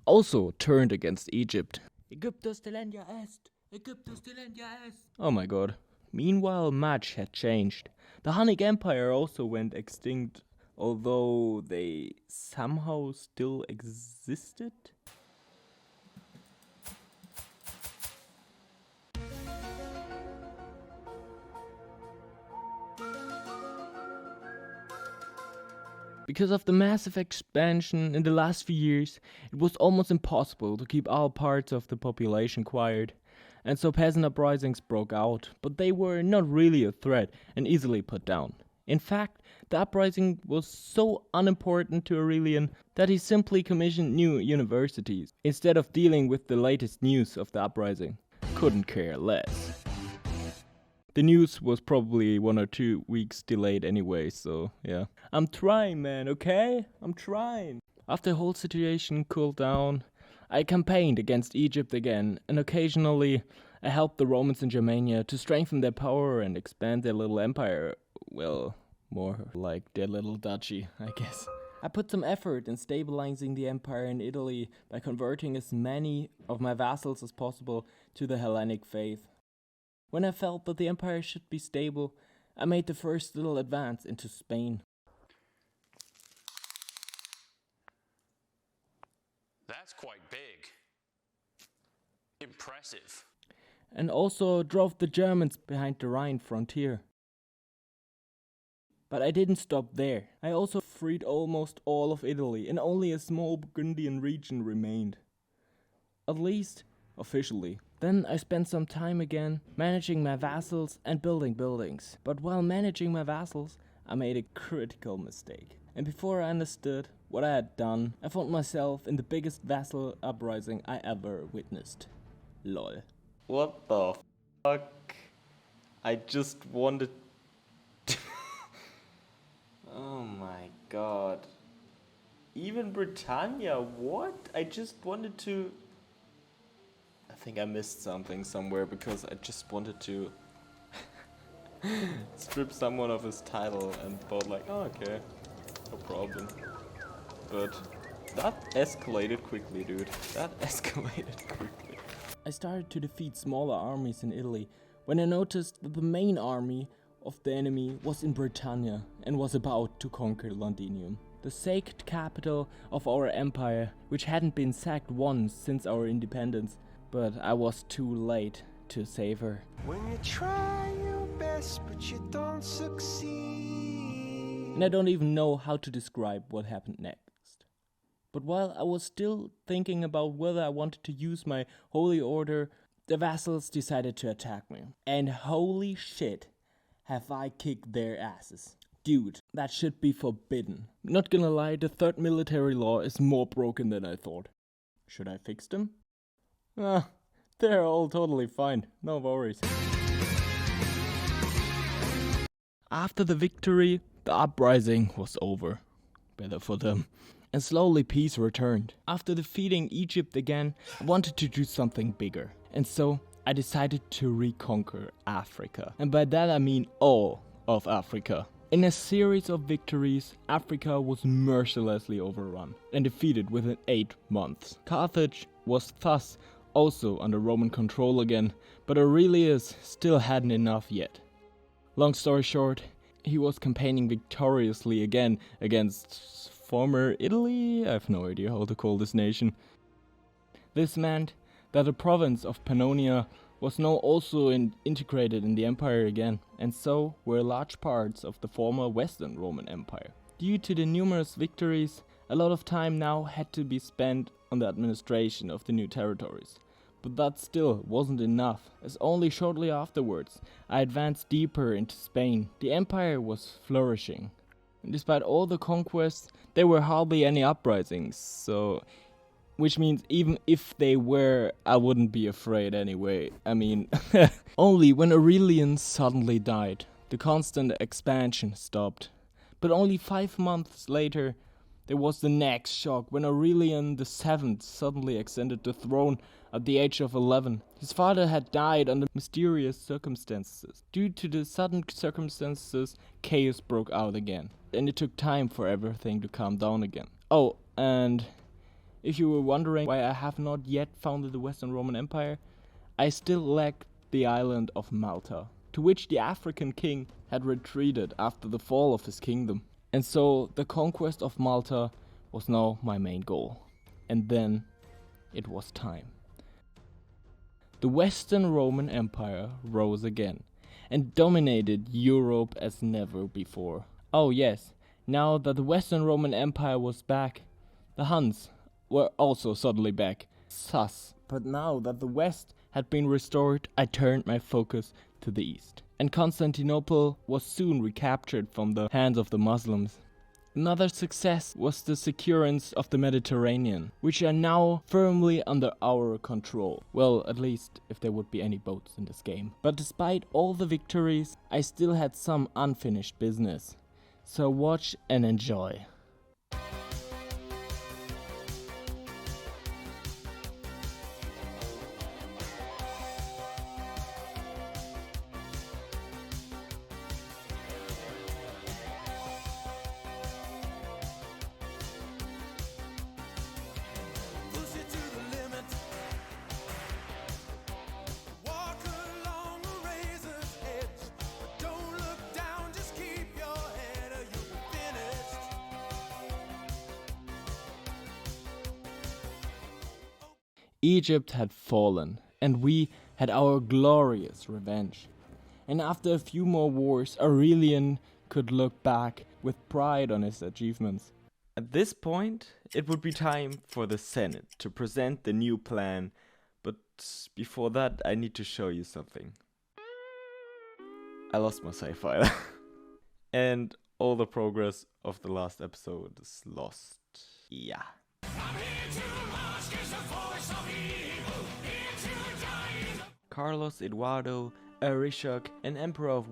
also turned against Egypt. Aegyptus telendia est! Aegyptus telendia est! Oh my god. Meanwhile, much had changed. The Hunnic Empire also went extinct, although they somehow still existed. Because of the massive expansion in the last few years, it was almost impossible to keep all parts of the population quiet, and so peasant uprisings broke out, but they were not really a threat and easily put down. In fact, the uprising was so unimportant to Aurelian that he simply commissioned new universities, instead of dealing with the latest news of the uprising. Couldn't care less. The news was probably 1 or 2 weeks delayed anyway, so yeah. I'm trying, man, okay? I'm trying. After the whole situation cooled down, I campaigned against Egypt again, and occasionally I helped the Romans in Germania to strengthen their power and expand their little empire. Well, more like their little duchy, I guess. I put some effort in stabilizing the empire in Italy by converting as many of my vassals as possible to the Hellenic faith. When I felt that the empire should be stable, I made the first little advance into Spain. That's quite big. Impressive. And also drove the Germans behind the Rhine frontier. But I didn't stop there. I also freed almost all of Italy, and only a small Burgundian region remained. At least, officially. Then I spent some time again managing my vassals and building buildings. But while managing my vassals, I made a critical mistake. And before I understood what I had done, I found myself in the biggest vassal uprising I ever witnessed. LOL. What the fuck? I just wanted to oh my god. Even Britannia, what? I just wanted to... I think I missed something somewhere because I just wanted to strip someone of his title and thought like, oh, okay, no problem. But that escalated quickly, dude. That escalated quickly. I started to defeat smaller armies in Italy when I noticed that the main army of the enemy was in Britannia and was about to conquer Londinium, the sacred capital of our empire, which hadn't been sacked once since our independence. But I was too late to save her. When you try your best but you don't succeed. And I don't even know how to describe what happened next. But while I was still thinking about whether I wanted to use my holy order, the vassals decided to attack me. And holy shit, have I kicked their asses. Dude, that should be forbidden. Not gonna lie, the third military law is more broken than I thought. Should I fix them? Ah, they're all totally fine, no worries. After the victory, the uprising was over. Better for them. And slowly peace returned. After defeating Egypt again, I wanted to do something bigger. And so I decided to reconquer Africa. And by that I mean all of Africa. In a series of victories, Africa was mercilessly overrun and defeated within 8 months. Carthage was thus also under Roman control again, but Aurelius still hadn't enough yet. Long story short, he was campaigning victoriously again against former Italy. I have no idea how to call this nation. This meant that the province of Pannonia was now also integrated in the empire again, and so were large parts of the former Western Roman Empire. Due to the numerous victories, a lot of time now had to be spent on the administration of the new territories. But that still wasn't enough, as only shortly afterwards I advanced deeper into Spain. The empire was flourishing. And despite all the conquests, there were hardly any uprisings, which means even if they were, I wouldn't be afraid anyway. I mean, only when Aurelian suddenly died, the constant expansion stopped. But only 5 months later, there was the next shock when Aurelian VII suddenly ascended the throne at the age of 11. His father had died under mysterious circumstances. Due to the sudden circumstances, chaos broke out again, and it took time for everything to calm down again. Oh, and if you were wondering why I have not yet founded the Western Roman Empire, I still lack the island of Malta, to which the African king had retreated after the fall of his kingdom. And so the conquest of Malta was now my main goal. And then it was time. The Western Roman Empire rose again and dominated Europe as never before. Oh yes, now that the Western Roman Empire was back, the Huns were also suddenly back. Sus. But now that the West had been restored, I turned my focus to the East. And Constantinople was soon recaptured from the hands of the Muslims. Another success was the securance of the Mediterranean, which are now firmly under our control. Well, at least if there would be any boats in this game. But despite all the victories, I still had some unfinished business. So watch and enjoy. Push it to the limit. Walk along the razor's edge. But don't look down, just keep your head or you'll be finished. Egypt had fallen, and we had our glorious revenge. And after a few more wars, Aurelian could look back with pride on his achievements. At this point, it would be time for the Senate to present the new plan, but before that I need to show you something. I lost my save file. And all the progress of the last episode is lost. Yeah. Carlos Eduardo Arishok, an emperor of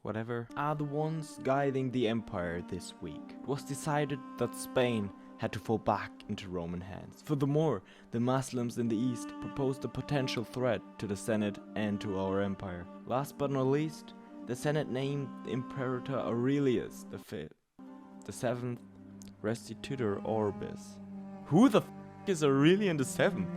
whatever, are the ones guiding the empire this week. It was decided that Spain had to fall back into Roman hands. Furthermore, the Muslims in the east proposed a potential threat to the Senate and to our empire. Last but not least, the Senate named Imperator Aurelius the 7th Restitutor Orbis. Who the is Aurelian the 7th?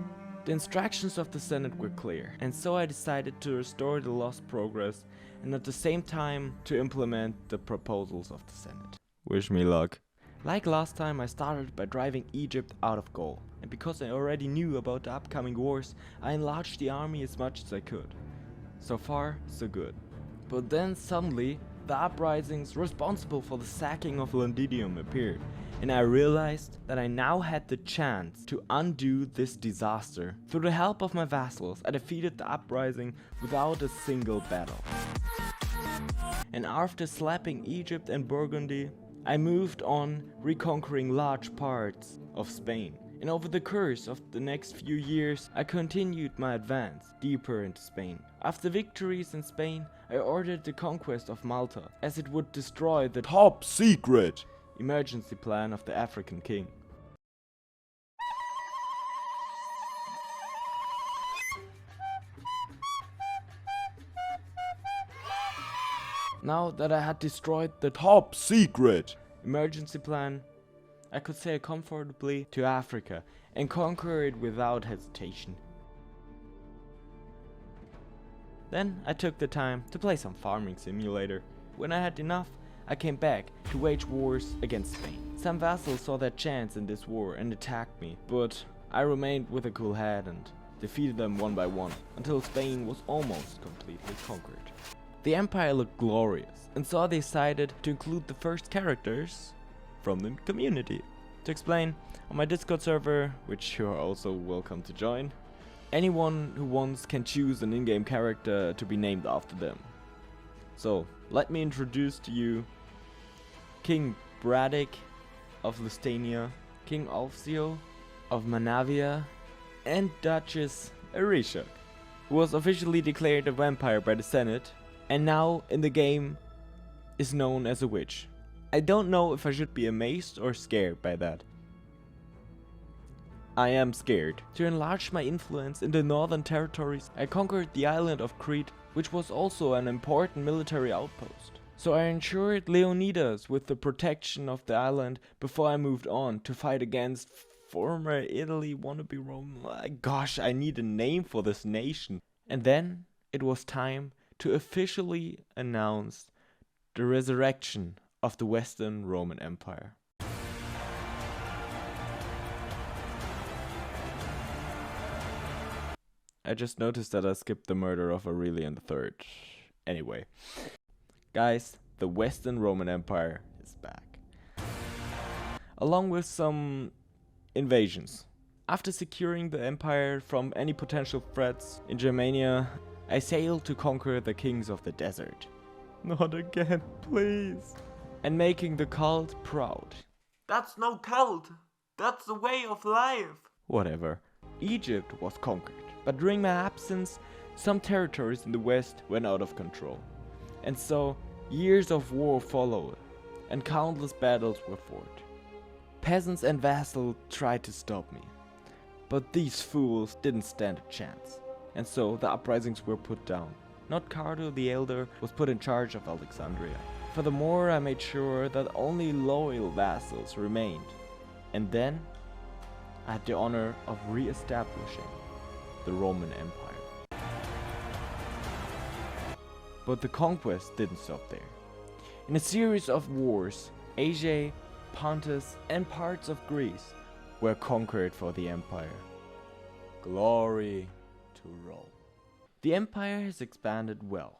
The instructions of the Senate were clear, and so I decided to restore the lost progress and at the same time to implement the proposals of the Senate. Wish me luck. Like last time, I started by driving Egypt out of Gaul, and because I already knew about the upcoming wars, I enlarged the army as much as I could. So far, so good. But then suddenly, the uprisings responsible for the sacking of Londinium appeared, and I realized that I now had the chance to undo this disaster. Through the help of my vassals, I defeated the uprising without a single battle. And after slapping Egypt and Burgundy, I moved on, reconquering large parts of Spain. And over the course of the next few years, I continued my advance deeper into Spain. After victories in Spain, I ordered the conquest of Malta, as it would destroy the top secret emergency plan of the African king. Now that I had destroyed the top secret emergency plan, I could sail comfortably to Africa and conquer it without hesitation. Then I took the time to play some farming simulator. When I had enough, I came back to wage wars against Spain. Some vassals saw their chance in this war and attacked me, but I remained with a cool head and defeated them one by one, until Spain was almost completely conquered. The empire looked glorious, and so I decided to include the first characters from the community. To explain, on my Discord server, which you are also welcome to join, anyone who wants can choose an in-game character to be named after them. So, let me introduce to you King Braddock of Lusitania, King Alfsio of Manavia, and Duchess Arishok, who was officially declared a vampire by the Senate, and now in the game is known as a witch. I don't know if I should be amazed or scared by that. I am scared. To enlarge my influence in the northern territories, I conquered the island of Crete, which was also an important military outpost. So I ensured Leonidas with the protection of the island before I moved on to fight against former Italy wannabe Rome. Gosh, I need a name for this nation. And then it was time to officially announce the resurrection of the Western Roman Empire. I just noticed that I skipped the murder of Aurelian III. Anyway, guys, the Western Roman Empire is back, along with some invasions. After securing the empire from any potential threats in Germania, I sailed to conquer the kings of the desert. Not again, please. And making the cult proud. That's no cult, that's the way of life. Whatever. Egypt was conquered, but during my absence, some territories in the west went out of control. And so, years of war followed, and countless battles were fought. Peasants and vassals tried to stop me, but these fools didn't stand a chance. And so the uprisings were put down. Not Cardo the Elder was put in charge of Alexandria. Furthermore, I made sure that only loyal vassals remained. And then, I had the honor of re-establishing the Roman Empire. But the conquest didn't stop there. In a series of wars, Asia, Pontus, and parts of Greece were conquered for the empire. Glory to Rome. The empire has expanded well,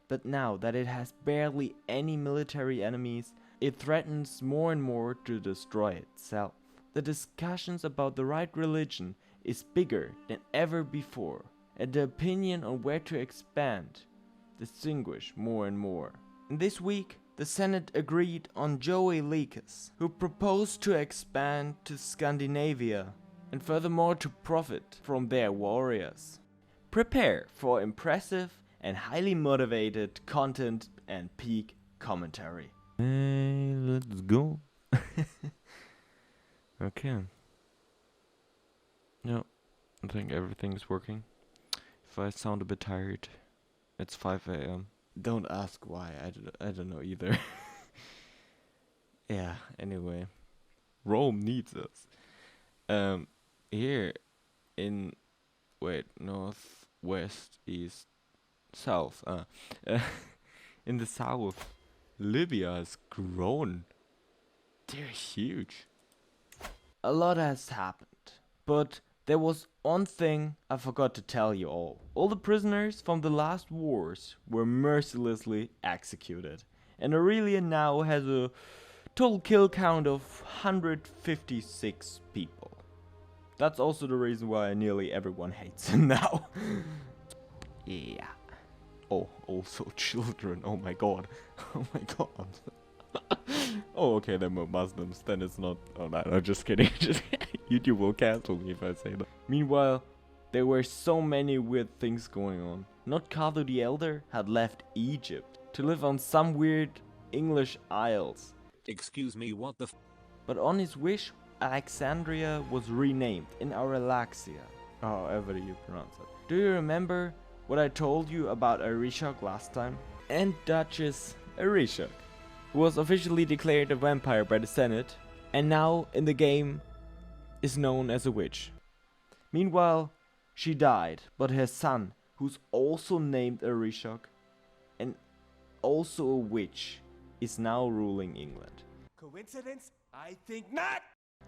but now that it has barely any military enemies, it threatens more and more to destroy itself. The discussions about the right religion is bigger than ever before, and the opinion on where to expand distinguish more and more. And this week, the Senate agreed on Joey Licus, who proposed to expand to Scandinavia and furthermore to profit from their warriors. Prepare for impressive and highly motivated content and peak commentary. Hey, let's go. Okay. No, I think everything's working. If I sound a bit tired, it's 5 a.m. Don't ask why, I don't know either. Yeah, anyway. Rome needs us. Here in, north, west, east, south. In the south, Libya has grown. They're huge. A lot has happened, but there was one thing I forgot to tell you all. All the prisoners from the last wars were mercilessly executed, and Aurelian now has a Total kill count of 156 people. That's also the reason why nearly everyone hates him now. Yeah. Oh, also children. Oh my god. Oh my god. Oh, okay, they're Muslims. Then it's not. Oh no, just kidding. Just YouTube will cancel me if I say that. Meanwhile, there were so many weird things going on. Not Cadu the Elder had left Egypt to live on some weird English isles. Excuse me, what the But on his wish, Alexandria was renamed in Aurelaxia, however you pronounce it. Do you remember what I told you about Arishok last time? And Duchess Arishok, who was officially declared a vampire by the Senate, and now in the game is known as a witch. Meanwhile, she died, but her son, who's also named Arishok, and also a witch, is now ruling England. Coincidence? I think not.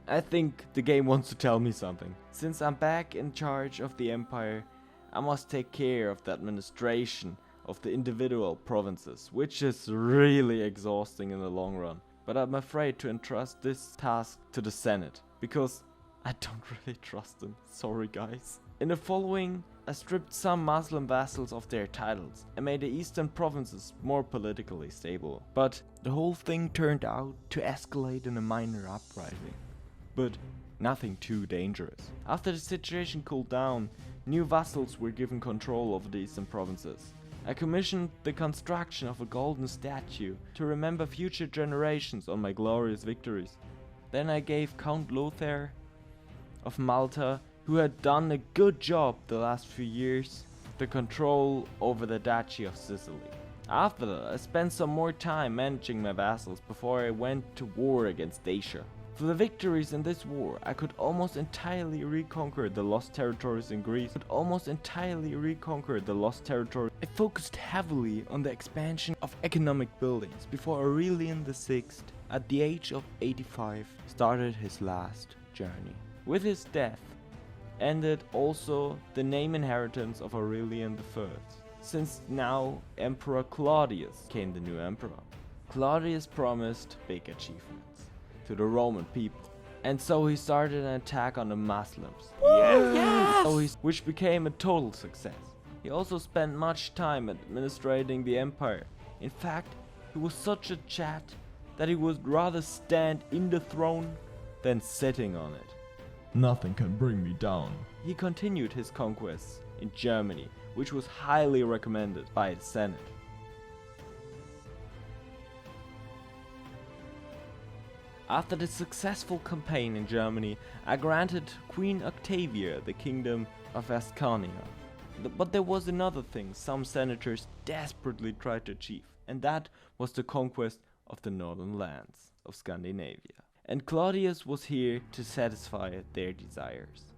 I think the game wants to tell me something. Since I'm back in charge of the empire, I must take care of the administration of the individual provinces, which is really exhausting in the long run. But I'm afraid to entrust this task to the Senate, because I don't really trust them. Sorry guys. In the following, I stripped some Muslim vassals of their titles and made the eastern provinces more politically stable. But the whole thing turned out to escalate in a minor uprising. But nothing too dangerous. After the situation cooled down, new vassals were given control over the eastern provinces. I commissioned the construction of a golden statue to remember future generations on my glorious victories. Then I gave Count Lothar of Malta, who had done a good job the last few years, the control over the Duchy of Sicily. After that, I spent some more time managing my vassals before I went to war against Dacia. For the victories in this war, I could almost entirely reconquer the lost territories in Greece. I focused heavily on the expansion of economic buildings before Aurelian VI, at the age of 85, started his last journey. With his death, ended also the name inheritance of Aurelian I, since now Emperor Claudius became the new emperor. Claudius promised big achievements to the Roman people, and so he started an attack on the Muslims, which became a total success. He also spent much time administrating the empire. In fact, he was such a chat that he would rather stand in the throne than sitting on it. Nothing can bring me down. He continued his conquests in Germany, which was highly recommended by the Senate. After the successful campaign in Germany, I granted Queen Octavia the kingdom of Ascania. But there was another thing some senators desperately tried to achieve, and that was the conquest of the northern lands of Scandinavia. And Claudius was here to satisfy their desires.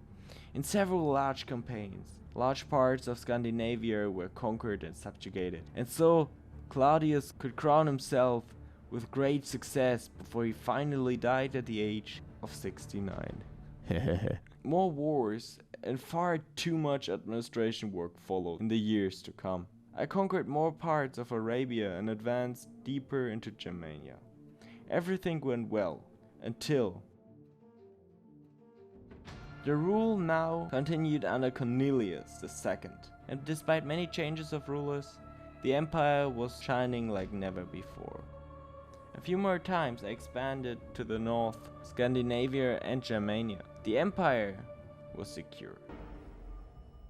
In several large campaigns, large parts of Scandinavia were conquered and subjugated, and so Claudius could crown himself with great success before he finally died at the age of 69. More wars and far too much administration work followed in the years to come. I conquered more parts of Arabia and advanced deeper into Germania. Everything went well until the rule now continued under Cornelius II, and despite many changes of rulers, the empire was shining like never before. A few more times I expanded to the north, Scandinavia and Germania. The empire was secure.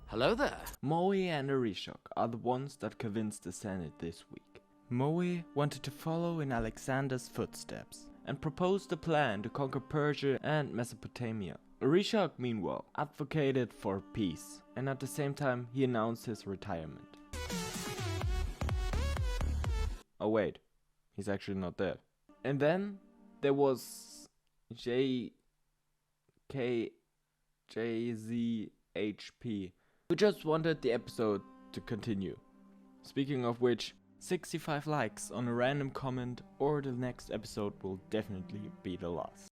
Hello there. Moe and Arishok are the ones that convinced the Senate this week. Moe wanted to follow in Alexander's footsteps and proposed a plan to conquer Persia and Mesopotamia. Arishok, meanwhile, advocated for peace, and at the same time he announced his retirement. Oh wait, he's actually not dead. And then there was JZHP, who just wanted the episode to continue. Speaking of which, 65 likes on a random comment or the next episode will definitely be the last.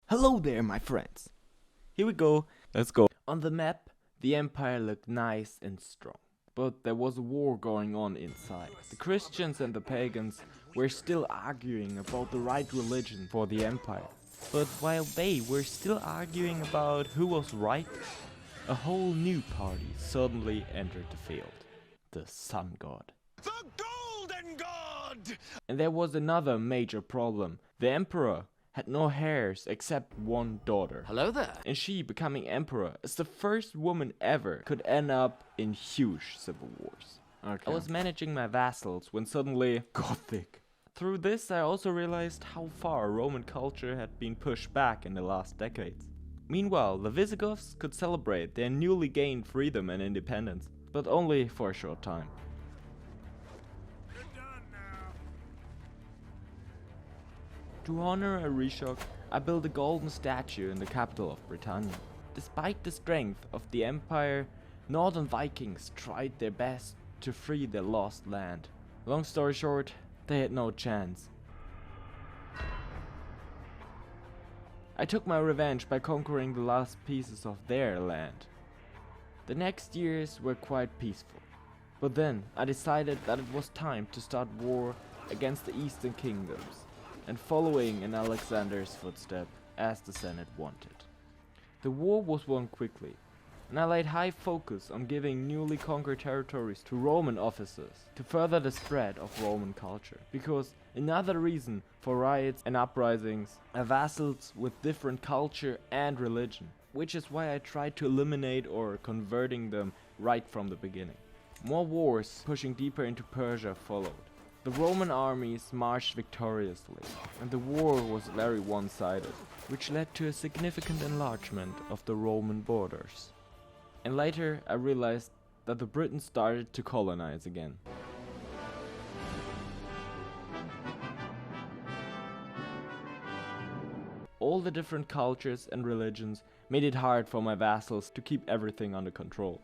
Hello there, my friends. Here we go. Let's go. On the map, the empire looked nice and strong. But there was a war going on inside. The Christians and the pagans were still arguing about the right religion for the empire. But while they were still arguing about who was right, a whole new party suddenly entered the field. The Sun God. The Golden God! And there was another major problem. The emperor had no heirs except one daughter. Hello there. And she, becoming emperor, as the first woman ever, could end up in huge civil wars. I was managing my vassals when suddenly Gothic. Through this I also realized how far Roman culture had been pushed back in the last decades. Meanwhile, the Visigoths could celebrate their newly gained freedom and independence, but only for a short time. To honor Arishok, I built a golden statue in the capital of Britannia. Despite the strength of the empire, northern Vikings tried their best to free their lost land. Long story short, they had no chance. I took my revenge by conquering the last pieces of their land. The next years were quite peaceful, but then I decided that it was time to start war against the eastern kingdoms, and following in Alexander's footstep as the Senate wanted. The war was won quickly, and I laid high focus on giving newly conquered territories to Roman officers to further the spread of Roman culture, because another reason for riots and uprisings are vassals with different culture and religion, which is why I tried to eliminate or converting them right from the beginning. More wars pushing deeper into Persia followed. The Roman armies marched victoriously, and the war was very one-sided, which led to a significant enlargement of the Roman borders. And later I realized that the Britons started to colonize again. All the different cultures and religions made it hard for my vassals to keep everything under control.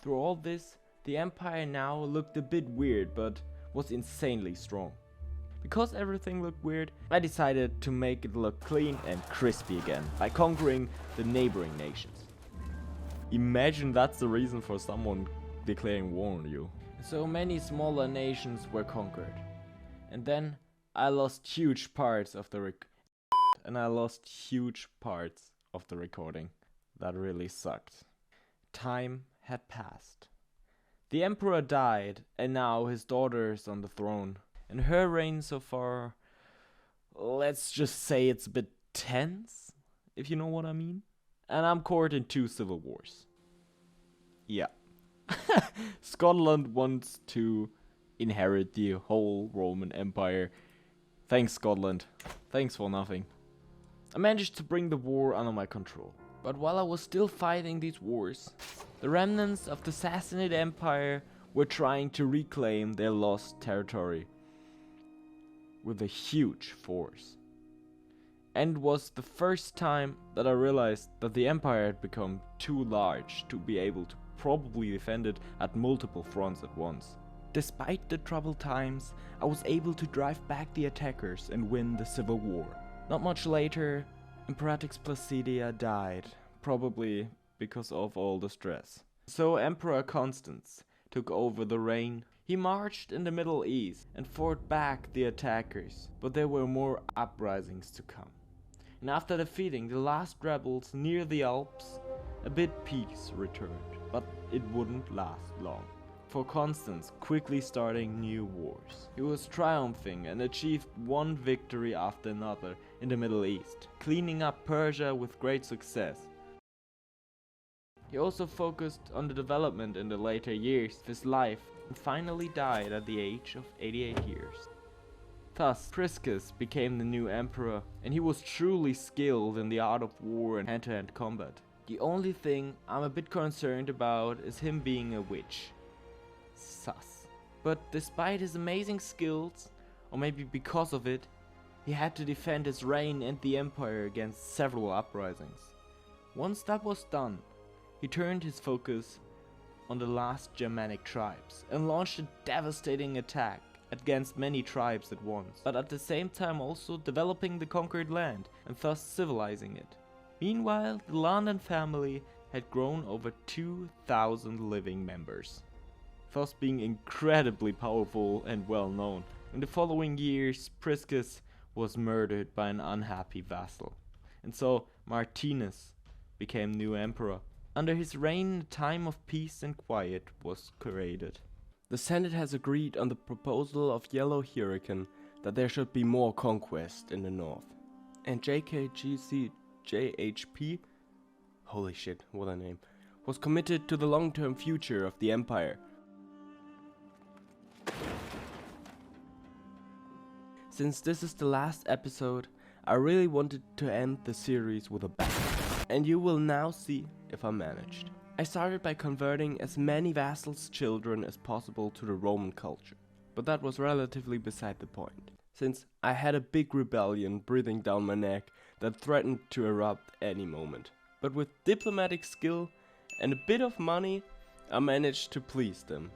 Through all this, the empire now looked a bit weird, but was insanely strong. Because everything looked weird, I decided to make it look clean and crispy again by conquering the neighboring nations. Imagine that's the reason for someone declaring war on you. So many smaller nations were conquered. And then I lost huge parts of the recording. That really sucked. Time had passed. The emperor died, and now his daughter is on the throne. And her reign so far, let's just say it's a bit tense, if you know what I mean. And I'm caught in 2 civil wars. Yeah. Scotland wants to inherit the whole Roman Empire. Thanks, Scotland. Thanks for nothing. I managed to bring the war under my control. But while I was still fighting these wars, the remnants of the Sassanid Empire were trying to reclaim their lost territory with a huge force. And it was the first time that I realized that the empire had become too large to be able to probably defend it at multiple fronts at once. Despite the troubled times, I was able to drive back the attackers and win the civil war. Not much later, Imperatrix Placidia died, probably because of all the stress. So Emperor Constans took over the reign. He marched in the Middle East and fought back the attackers, but there were more uprisings to come. And after defeating the last rebels near the Alps, a bit peace returned, but it wouldn't last long. For Constans quickly starting new wars. He was triumphing and achieved one victory after another in the Middle East, cleaning up Persia with great success. He also focused on the development in the later years of his life and finally died at the age of 88 years. Thus, Priscus became the new emperor, and he was truly skilled in the art of war and hand-to-hand combat. The only thing I'm a bit concerned about is him being a witch. Sus. But despite his amazing skills, or maybe because of it, he had to defend his reign and the empire against several uprisings. Once that was done, he turned his focus on the last Germanic tribes and launched a devastating attack against many tribes at once, but at the same time also developing the conquered land and thus civilizing it. Meanwhile, the London family had grown over 2,000 living members. thus being incredibly powerful and well known. In the following years, Priscus was murdered by an unhappy vassal, and so Martinus became new emperor. Under his reign, a time of peace and quiet was created. The Senate has agreed on the proposal of Yellow Hurricane that there should be more conquest in the north. And JKGCJHP, holy shit, what a name, was committed to the long-term future of the empire. Since this is the last episode, I really wanted to end the series with a bang. And you will now see if I managed. I started by converting as many vassals' children as possible to the Roman culture. But that was relatively beside the point, since I had a big rebellion breathing down my neck that threatened to erupt any moment. But with diplomatic skill and a bit of money, I managed to please them,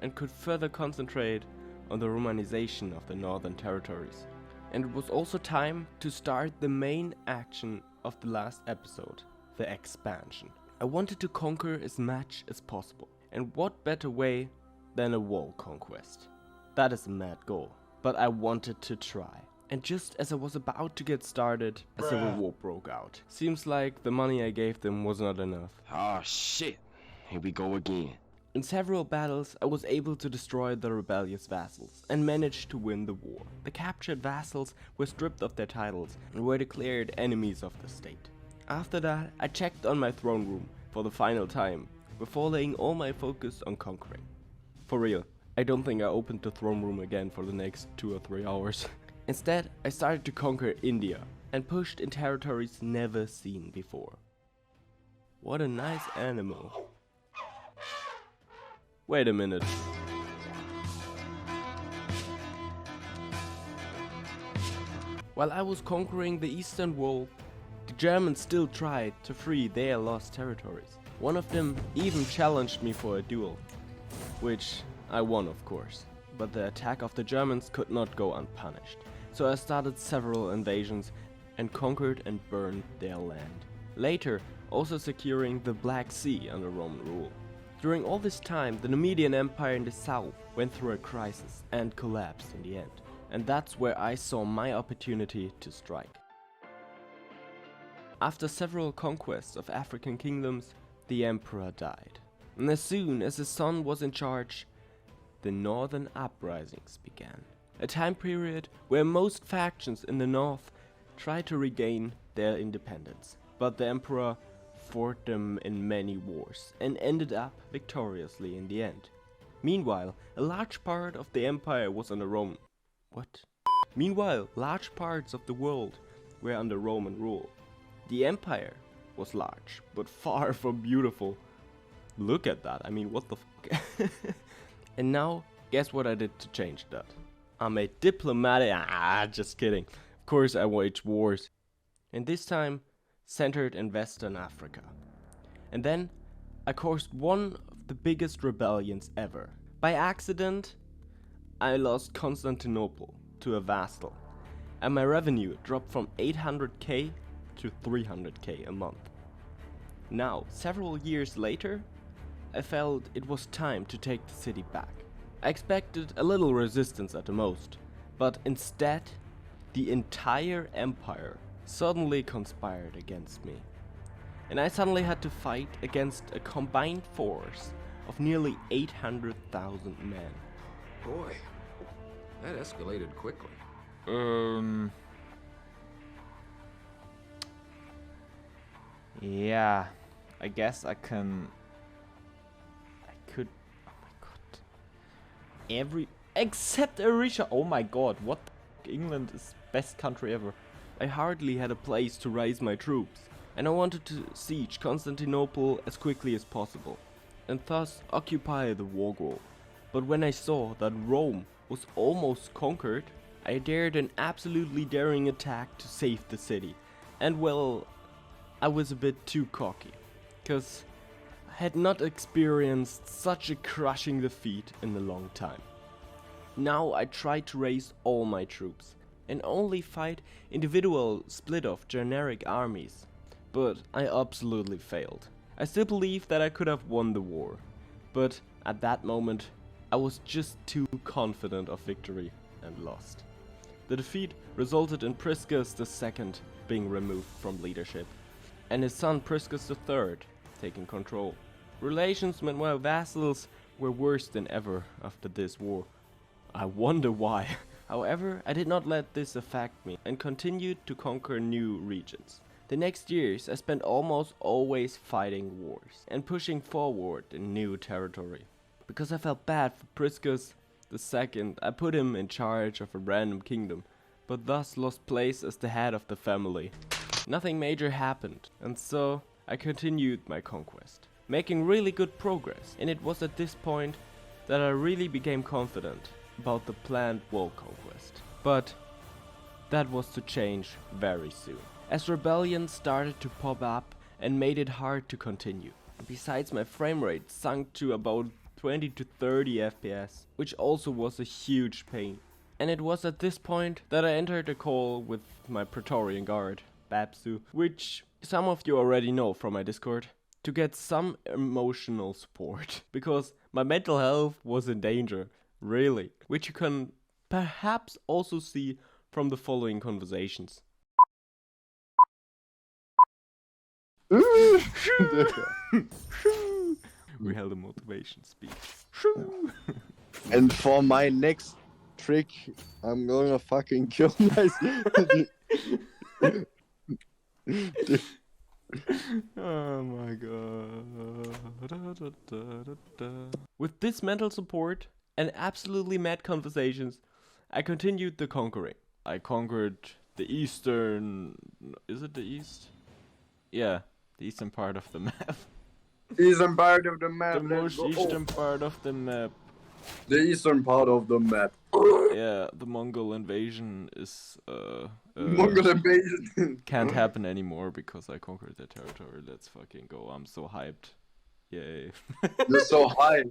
and could further concentrate on the Romanization of the northern territories. And it was also time to start the main action of the last episode, the expansion. I wanted to conquer as much as possible, and what better way than a wall conquest? That is a mad goal, but I wanted to try. And just as I was about to get started, a civil war broke out. Seems like the money I gave them was not enough. Oh shit, here we go again. In several battles, I was able to destroy the rebellious vassals and managed to win the war. The captured vassals were stripped of their titles and were declared enemies of the state. After that, I checked on my throne room for the final time before laying all my focus on conquering. For real, I don't think I opened the throne room again for the next 2 or 3 hours. Instead, I started to conquer India and pushed in territories never seen before. What a nice animal. Wait a minute. While I was conquering the eastern wall, the Germans still tried to free their lost territories. One of them even challenged me for a duel, which I won, of course. But the attack of the Germans could not go unpunished, so I started several invasions and conquered and burned their land. Later, also securing the Black Sea under Roman rule. During all this time, the Numidian Empire in the south went through a crisis and collapsed in the end. And that's where I saw my opportunity to strike. After several conquests of African kingdoms, the emperor died. And as soon as his son was in charge, the northern uprisings began. A time period where most factions in the north tried to regain their independence. But the emperor fought them in many wars and ended up victoriously in the end. Meanwhile, a large part of the empire was under Roman. Meanwhile, large parts of the world were under Roman rule. The empire was large, but far from beautiful. Look at that, I mean, what the fuck? And now, guess what I did to change that? I made diplomatic, just kidding. Of course I waged wars. And this time, centered in Western Africa. And then, I caused one of the biggest rebellions ever. By accident, I lost Constantinople to a vassal, and my revenue dropped from 800k to 300k a month. Now, several years later, I felt it was time to take the city back. I expected a little resistance at the most, but instead, the entire empire suddenly conspired against me. And I suddenly had to fight against a combined force of nearly 800,000 men. Boy, that escalated quickly. Yeah, I guess I could, oh my god. Except Arisha, oh my god, what the f***, England is best country ever. I hardly had a place to raise my troops, and I wanted to siege Constantinople as quickly as possible, and thus occupy the war goal. But when I saw that Rome was almost conquered, I dared an absolutely daring attack to save the city. And well, I was a bit too cocky, cause I had not experienced such a crushing defeat in a long time. Now I tried to raise all my troops and only fight individual split-off generic armies, but I absolutely failed. I still believe that I could have won the war, but at that moment I was just too confident of victory and lost. The defeat resulted in Priscus II being removed from leadership, and his son Priscus III taking control. Relations with my vassals were worse than ever after this war. I wonder why. However, I did not let this affect me and continued to conquer new regions. The next years I spent almost always fighting wars and pushing forward in new territory. Because I felt bad for Priscus II, I put him in charge of a random kingdom, but thus lost place as the head of the family. Nothing major happened, and so I continued my conquest, making really good progress, and it was at this point that I really became confident about the planned world conquest. But that was to change very soon, as rebellions started to pop up and made it hard to continue. Besides, my frame rate sunk to about 20 to 30 FPS, which also was a huge pain. And it was at this point that I entered a call with my Praetorian Guard, Babsu, which some of you already know from my Discord, to get some emotional support, because my mental health was in danger, really, which you can perhaps also see from the following conversations. We held a motivation speech. And for my next trick, I'm gonna fucking kill myself. Oh my god. With this mental support and absolutely mad conversations, I continued the conquering. I conquered the eastern... Is it the east? Yeah, the eastern part of the map. Eastern part of the map. The most eastern part of the map. The eastern part of the map. Yeah, the Mongol invasion is Mongol invasion. can't happen anymore because I conquered the territory. Let's fucking go. I'm so hyped. Yay. You're so high.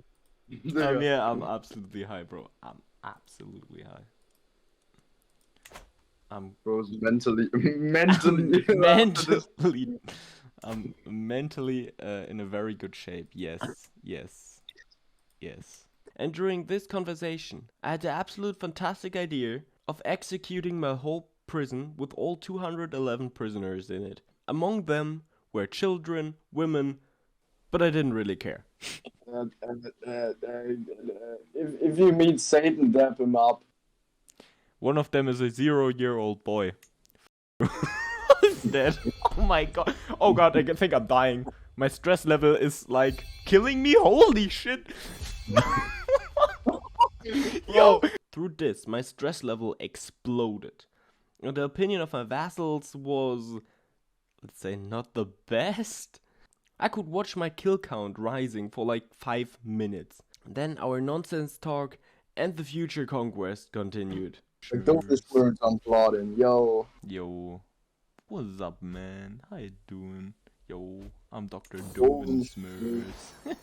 Yeah, I'm absolutely high, bro. I'm absolutely high. I'm Bro's mentally. mentally I'm mentally in a very good shape. Yes. And during this conversation, I had the absolute fantastic idea of executing my whole prison with all 211 prisoners in it. Among them were children, women, but I didn't really care. If you meet Satan, dap him up. One of them is a 0-year-old boy. He's dead. Oh my god. Oh god, I think I'm dying. My stress level is like killing me. Holy shit. Yo. Through this, my stress level exploded. And the opinion of my vassals was, let's say, not the best. I could watch my kill count rising for like 5 minutes. Then our nonsense talk and the future conquest continued. Like, don't just learn on plotting, yo. Yo, what's up, man? How you doing? Yo, I'm Dr. Doven Smurfs.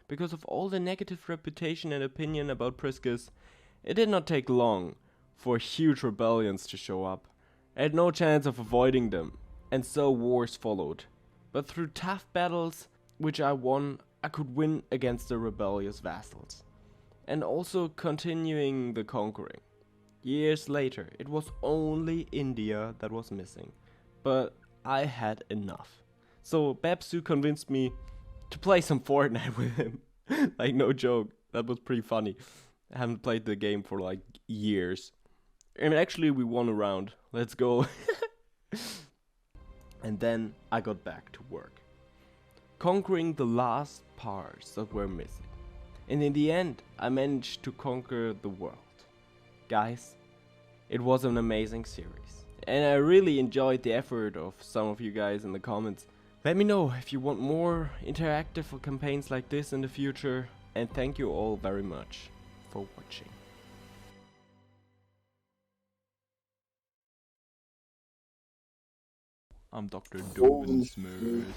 Because of all the negative reputation and opinion about Priscus, it did not take long for huge rebellions to show up. I had no chance of avoiding them, and so wars followed. But through tough battles, which I won, I could win against the rebellious vassals. And also continuing the conquering. Years later, it was only India that was missing. But I had enough. So Babsu convinced me to play some Fortnite with him. Like, no joke, that was pretty funny. I haven't played the game for like years. And actually we won a round. Let's go. And then I got back to work, conquering the last parts that were missing. And in the end, I managed to conquer the world. Guys, it was an amazing series. And I really enjoyed the effort of some of you guys in the comments. Let me know if you want more interactive campaigns like this in the future. And thank you all very much for watching. I'm Dr. Doven Smurfs.